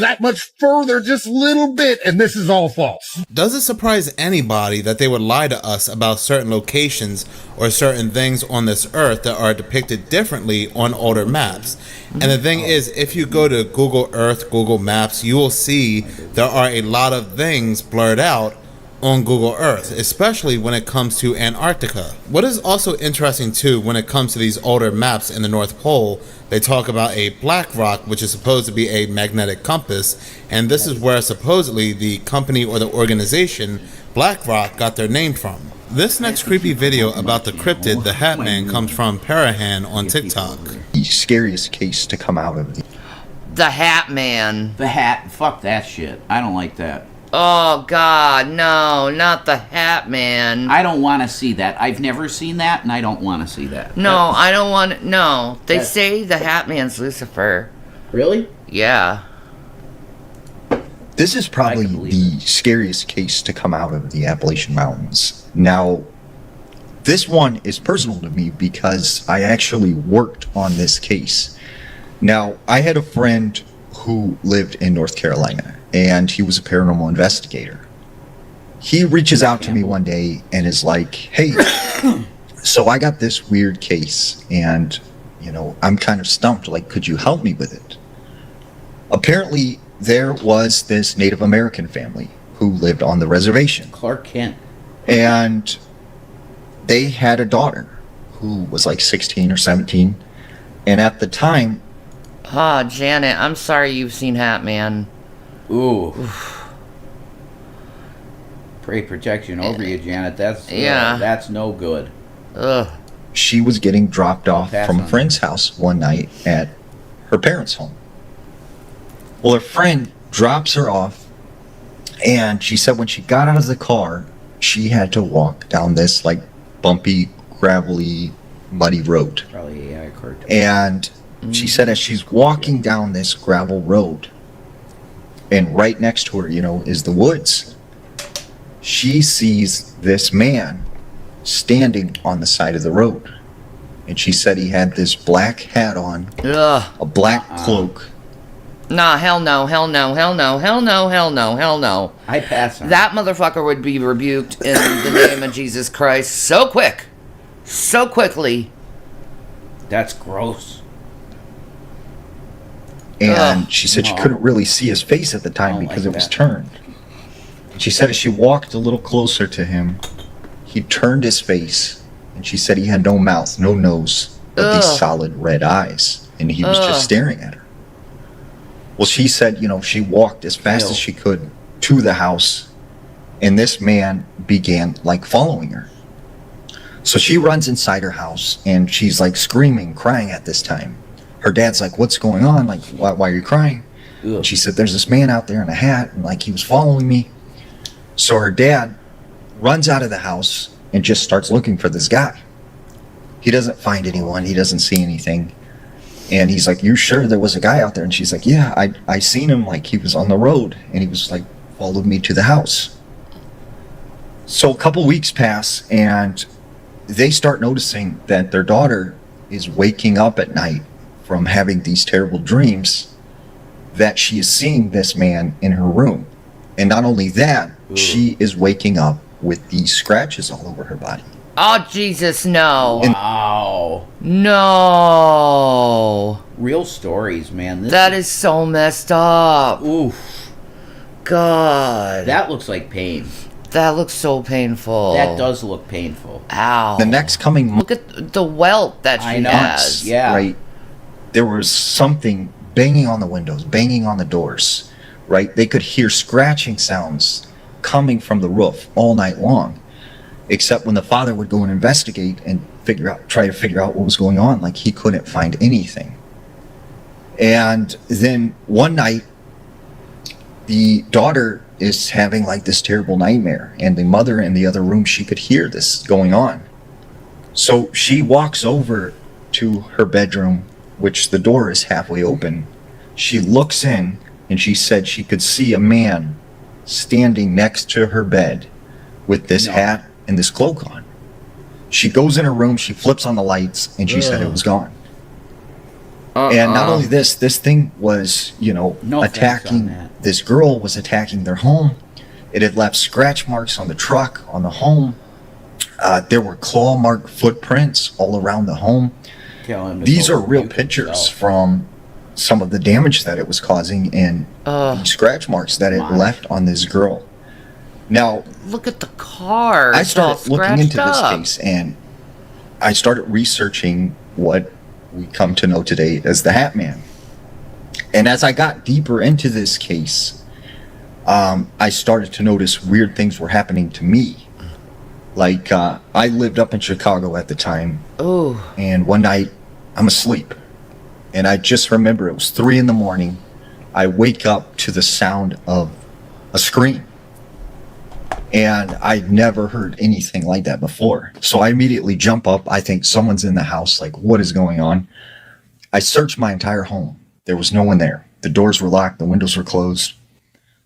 that much further, just a little bit, and this is all false. Does it surprise anybody that they would lie to us about certain locations or certain things on this earth that are depicted differently on older maps? And the thing is, if you go to Google Earth, Google Maps, you will see there are a lot of things blurred out on Google Earth, especially when it comes to Antarctica. What is also interesting too, when it comes to these older maps in the North Pole, they talk about a black rock, which is supposed to be a magnetic compass, and this is where supposedly the company or the organization Black Rock got their name from. This next creepy video about the cryptid, the Hat Man, comes from Parahan on TikTok. The scariest case to come out of The Hat Man. The hat. Fuck that shit. I don't like that. Oh, God, no, not the Hat Man. I don't want to see that. I've never seen that, and I don't want to see that. No, I don't want to. No. They say the Hat Man's Lucifer. Really? Yeah. This is probably the scariest case to come out of the Appalachian Mountains. Now, this one is personal to me because I actually worked on this case. Now, I had a friend who lived in North Carolina, and he was a paranormal investigator. He reaches out to me one day and is like, hey, so I got this weird case, and, you know, I'm kind of stumped. Like, could you help me with it? Apparently, there was this Native American family who lived on the reservation. Clark Kent. And they had a daughter who was like 16 or 17. And at the time... Janet, I'm sorry you've seen Hat Man. Ooh. Pray protection over you, Janet. That's no good. Ugh. She was getting dropped off from a friend's house one night at her parents' home. Well, her friend drops her off, and she said when she got out of the car, she had to walk down this like bumpy, gravelly, muddy road. Probably AI cartoon. And she said as she's walking down this gravel road, and right next to her, you know, is the woods, she sees this man standing on the side of the road. And she said he had this black hat on, a black cloak. Nah, hell no, hell no, hell no, hell no, hell no, hell no. I pass on that motherfucker would be rebuked in the name of Jesus Christ so quick. So quickly. That's gross. And she said she couldn't really see his face at the time because it was turned. She said as she walked a little closer to him, he turned his face, and she said he had no mouth, no nose, but these solid red eyes, and he was just staring at her. Well, she said, you know, she walked as fast as she could to the house, and this man began, like, following her. So she runs inside her house, and she's, like, screaming, crying at this time. Her dad's like, what's going on? Like, why are you crying? And she said, there's this man out there in a hat, and, like, he was following me. So her dad runs out of the house and just starts looking for this guy. He doesn't find anyone. He doesn't see anything. And he's like, you sure there was a guy out there? And she's like, yeah, I seen him, like he was on the road, and he was like, followed me to the house. So a couple weeks pass, and they start noticing that their daughter is waking up at night from having these terrible dreams, that she is seeing this man in her room. And not only that, she is waking up with these scratches all over her body. Oh, Jesus, no. Wow. No. Real stories, man. That is so messed up. Oof. God. That looks like pain. That looks so painful. That does look painful. Ow. The next coming month... Look at the welt that she has. Yeah. Right. There was something banging on the windows, banging on the doors, right? They could hear scratching sounds coming from the roof all night long. Except when the father would go and investigate and try to figure out what was going on, like he couldn't find anything. And then one night, the daughter is having like this terrible nightmare, and the mother in the other room, she could hear this going on. So she walks over to her bedroom, which the door is halfway open. She looks in, and she said she could see a man standing next to her bed with this hat and this cloak on. She goes in her room, she flips on the lights, and she said it was gone. And not only this thing was, No offense on attacking, that. this girl was attacking their home. It had left scratch marks on the truck, on the home. There were claw mark footprints all around the home. Tell him to These go are real rebuke pictures himself. from some of the damage that it was causing and the scratch marks that it left on this girl. Now, Look at the car. I It's all started looking into this scratched up. case and I started researching what we come to know today as the Hat Man. And as I got deeper into this case, I started to notice weird things were happening to me. Like, I lived up in Chicago at the time. Oh. And one night, I'm asleep. And I just remember it was 3 a.m. I wake up to the sound of a scream. And I'd never heard anything like that before. So I immediately jump up. I think someone's in the house. Like, what is going on? I searched my entire home. There was no one there. The doors were locked. The windows were closed.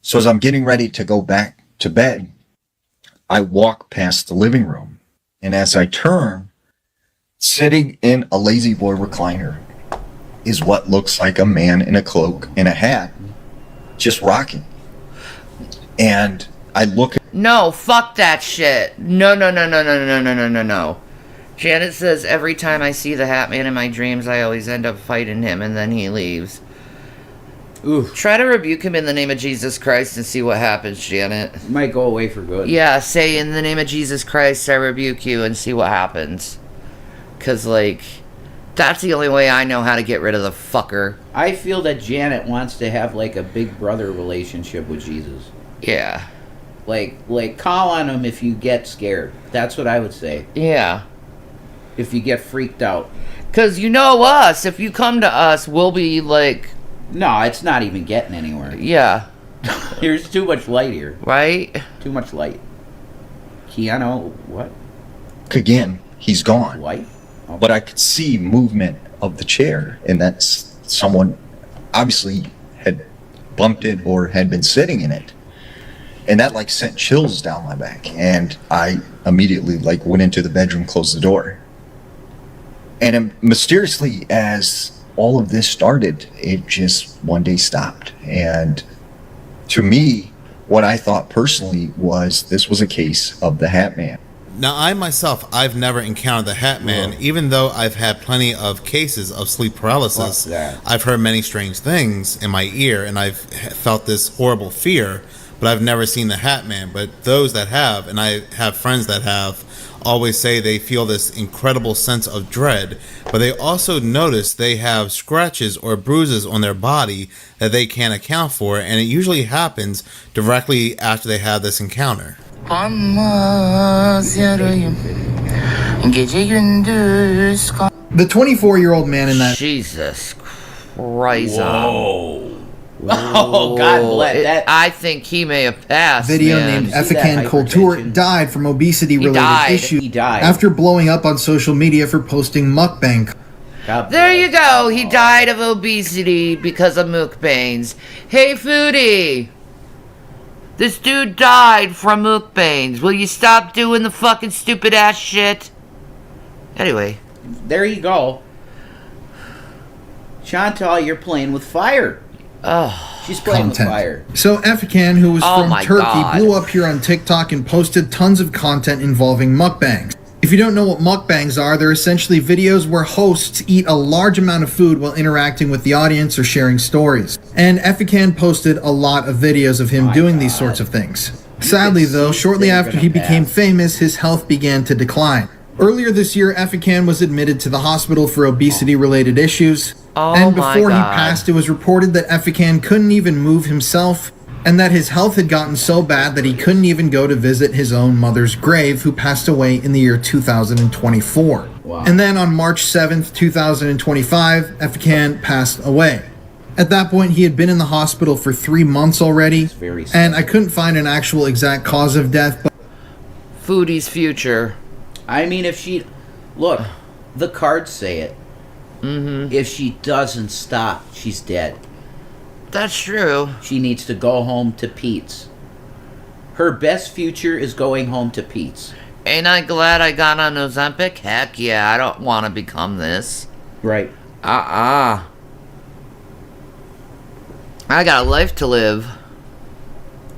So as I'm getting ready to go back to bed, I walk past the living room. And as I turn, sitting in a lazy boy recliner is what looks like a man in a cloak and a hat, just rocking. And I look at No, fuck that shit. No. Janet says, every time I see the Hat Man in my dreams, I always end up fighting him, and then he leaves. Ooh. Try to rebuke him in the name of Jesus Christ and see what happens, Janet. It might go away for good. Yeah, say, in the name of Jesus Christ, I rebuke you, and see what happens. Because, like, that's the only way I know how to get rid of the fucker. I feel that Janet wants to have like a big brother relationship with Jesus. Yeah. Like call on him if you get scared. That's what I would say. Yeah. If you get freaked out. Because you know us. If you come to us, we'll be like... No, it's not even getting anywhere. Yeah. There's too much light here. Right? Too much light. Keanu, what? again, he's gone. Light? Okay. But I could see movement of the chair, and that's someone obviously had bumped it or had been sitting in it. And that like sent chills down my back, and I immediately like went into the bedroom, closed the door. And mysteriously, as all of this started, it just one day stopped. And to me, what I thought personally was this was a case of the Hat Man. Now, I myself, I've never encountered the Hat Man, even though I've had plenty of cases of sleep paralysis. I've heard many strange things in my ear, and I've felt this horrible fear, but I've never seen the Hat Man. But those that have, and I have friends that have, always say they feel this incredible sense of dread, but they also notice they have scratches or bruises on their body that they can't account for, and it usually happens directly after they have this encounter. The 24-year-old man in that... Jesus Christ. Whoa. Oh, God bless that. I think he may have passed. video man. named Effican Kultur died from obesity-related issues after blowing up on social media for posting mukbang. There you go. He died of obesity because of mukbangs. Hey, Foodie. This dude died from mukbangs. Will you stop doing the fucking stupid ass shit? Anyway. There you go. Chantal, you're playing with fire. Oh, she's playing with fire. So Effican, who was Oh from my Turkey, God. blew up here on TikTok and posted tons of content involving mukbangs. If you don't know what mukbangs are, they're essentially videos where hosts eat a large amount of food while interacting with the audience or sharing stories. And Effican posted a lot of videos of him doing these sorts of things. Sadly though, shortly after he became famous, his health began to decline. Earlier this year, Effican was admitted to the hospital for obesity-related issues. And my before he God. passed, it was reported that Effican couldn't even move himself, and that his health had gotten so bad that he couldn't even go to visit his own mother's grave, who passed away in the year 2024. Wow. And then on March 7th, 2025, Effican passed away. At that point, he had been in the hospital for 3 months already, and I couldn't find an actual exact cause of death, but Foodie's future. I mean, if she... Look, the cards say it. Mm-hmm. If she doesn't stop, she's dead. That's true. She needs to go home to Pete's. Her best future is going home to Pete's. Ain't I glad I got on Ozempic? Heck yeah, I don't want to become this. Right. I got a life to live.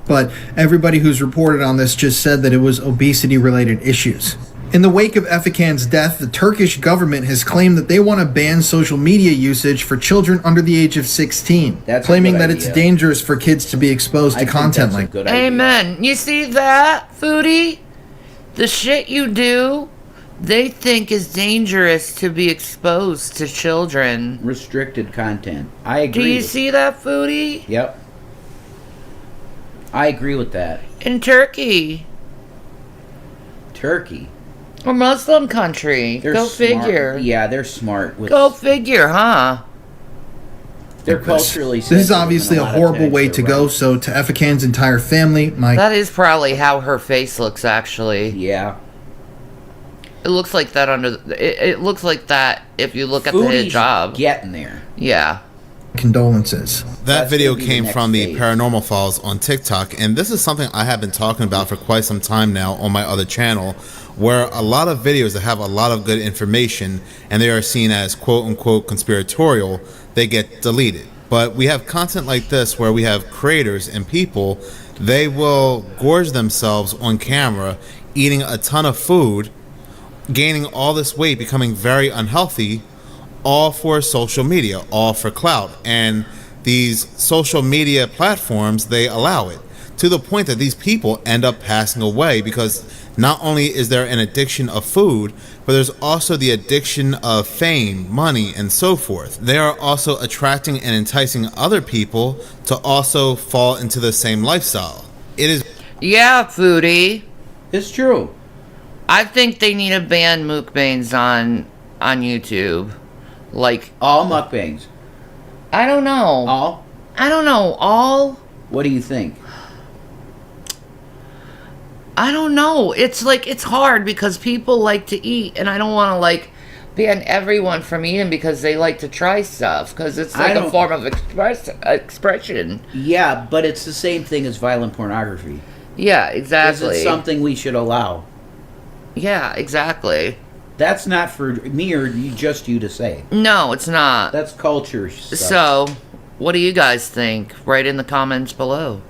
But everybody who's reported on this just said that it was obesity-related issues. In the wake of Efekan's death, the Turkish government has claimed that they want to ban social media usage for children under the age of 16, claiming that it's dangerous for kids to be exposed to content like that. Amen. You see that, Foodie? The shit you do, they think is dangerous to be exposed to children. Restricted content. I agree. Do you see that, Foodie? Yep. I agree with that. In Turkey. Turkey. A Muslim country. They're Go smart. figure. Yeah, they're smart. Go figure, huh? They're culturally This is obviously a horrible way to go, so to Efekan's entire family, my... That is probably how her face looks, actually. Yeah. It looks like that under... It looks like that if you look at the hijab. Getting there. Yeah. Condolences. That video came from the Paranormal Files on TikTok, and this is something I have been talking about for quite some time now on my other channel, where a lot of videos that have a lot of good information and they are seen as quote-unquote conspiratorial, they get deleted. But we have content like this where we have creators and people, they will gorge themselves on camera, eating a ton of food, gaining all this weight, becoming very unhealthy, all for social media, all for clout. And these social media platforms, they allow it, to the point that these people end up passing away because not only is there an addiction of food, but there's also the addiction of fame, money, and so forth. They are also attracting and enticing other people to also fall into the same lifestyle. It is... Yeah, Foodie. It's true. I think they need to ban mukbangs on YouTube. Like... All mukbangs. I don't know. All? I don't know. All? What do you think? I don't know. It's like, it's hard because people like to eat, and I don't want to like ban everyone from eating because they like to try stuff, because it's like a form of expression. Yeah, but it's the same thing as violent pornography. Yeah, exactly. Is it something we should allow? Yeah, exactly. That's not for me or just you to say. No, it's not. That's culture stuff. So, what do you guys think? Write in the comments below.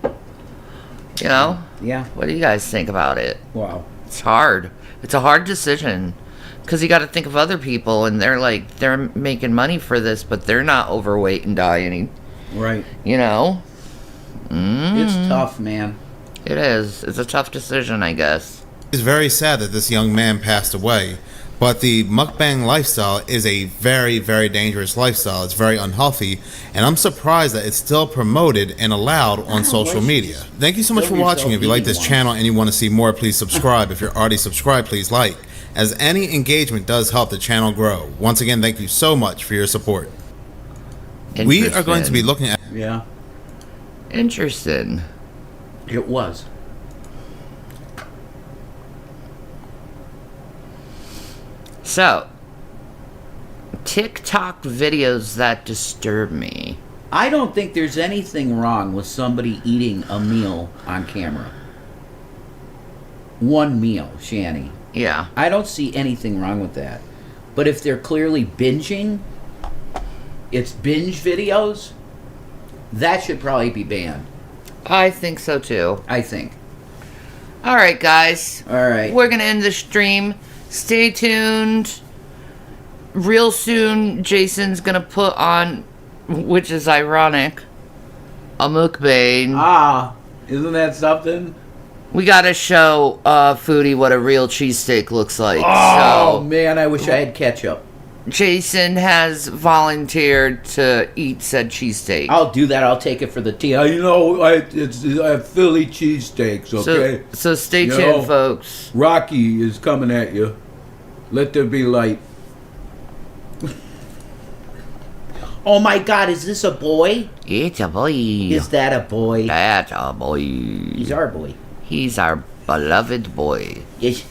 You know? Yeah. What do you guys think about it? Wow. It's hard. It's a hard decision. Because you got to think of other people, and they're making money for this, but they're not overweight and dying. Right. You know? It's tough, man. It is. It's a tough decision, I guess. It's very sad that this young man passed away, but the mukbang lifestyle is a very, very dangerous lifestyle. It's very unhealthy, and I'm surprised that it's still promoted and allowed on social media. Thank you so much for watching. If you like this channel and you want to see more, please subscribe. If you're already subscribed, please like, as any engagement does help the channel grow. Once again, thank you so much for your support. We are going to be looking at... Yeah. Interesting. It was. So, TikTok videos that disturb me. I don't think there's anything wrong with somebody eating a meal on camera. One meal, Shanny. Yeah. I don't see anything wrong with that. But if they're clearly binging, it's binge videos, that should probably be banned. I think so too. I think. Alright, guys. Alright. We're going to end the stream. Stay tuned. Real soon, Jason's going to put on, which is ironic, a mukbang. Ah, isn't that something? We got to show Foodie what a real cheesesteak looks like. Oh, man, I wish I had ketchup. Jason has volunteered to eat said cheesesteak. I'll do that. I'll take it for the tea. I have Philly cheesesteaks, okay? So stay tuned, folks. Rocky is coming at you. Let there be light. Oh my God, is this a boy? It's a boy. Is that a boy? That's a boy. He's our boy. He's our beloved boy. Yes.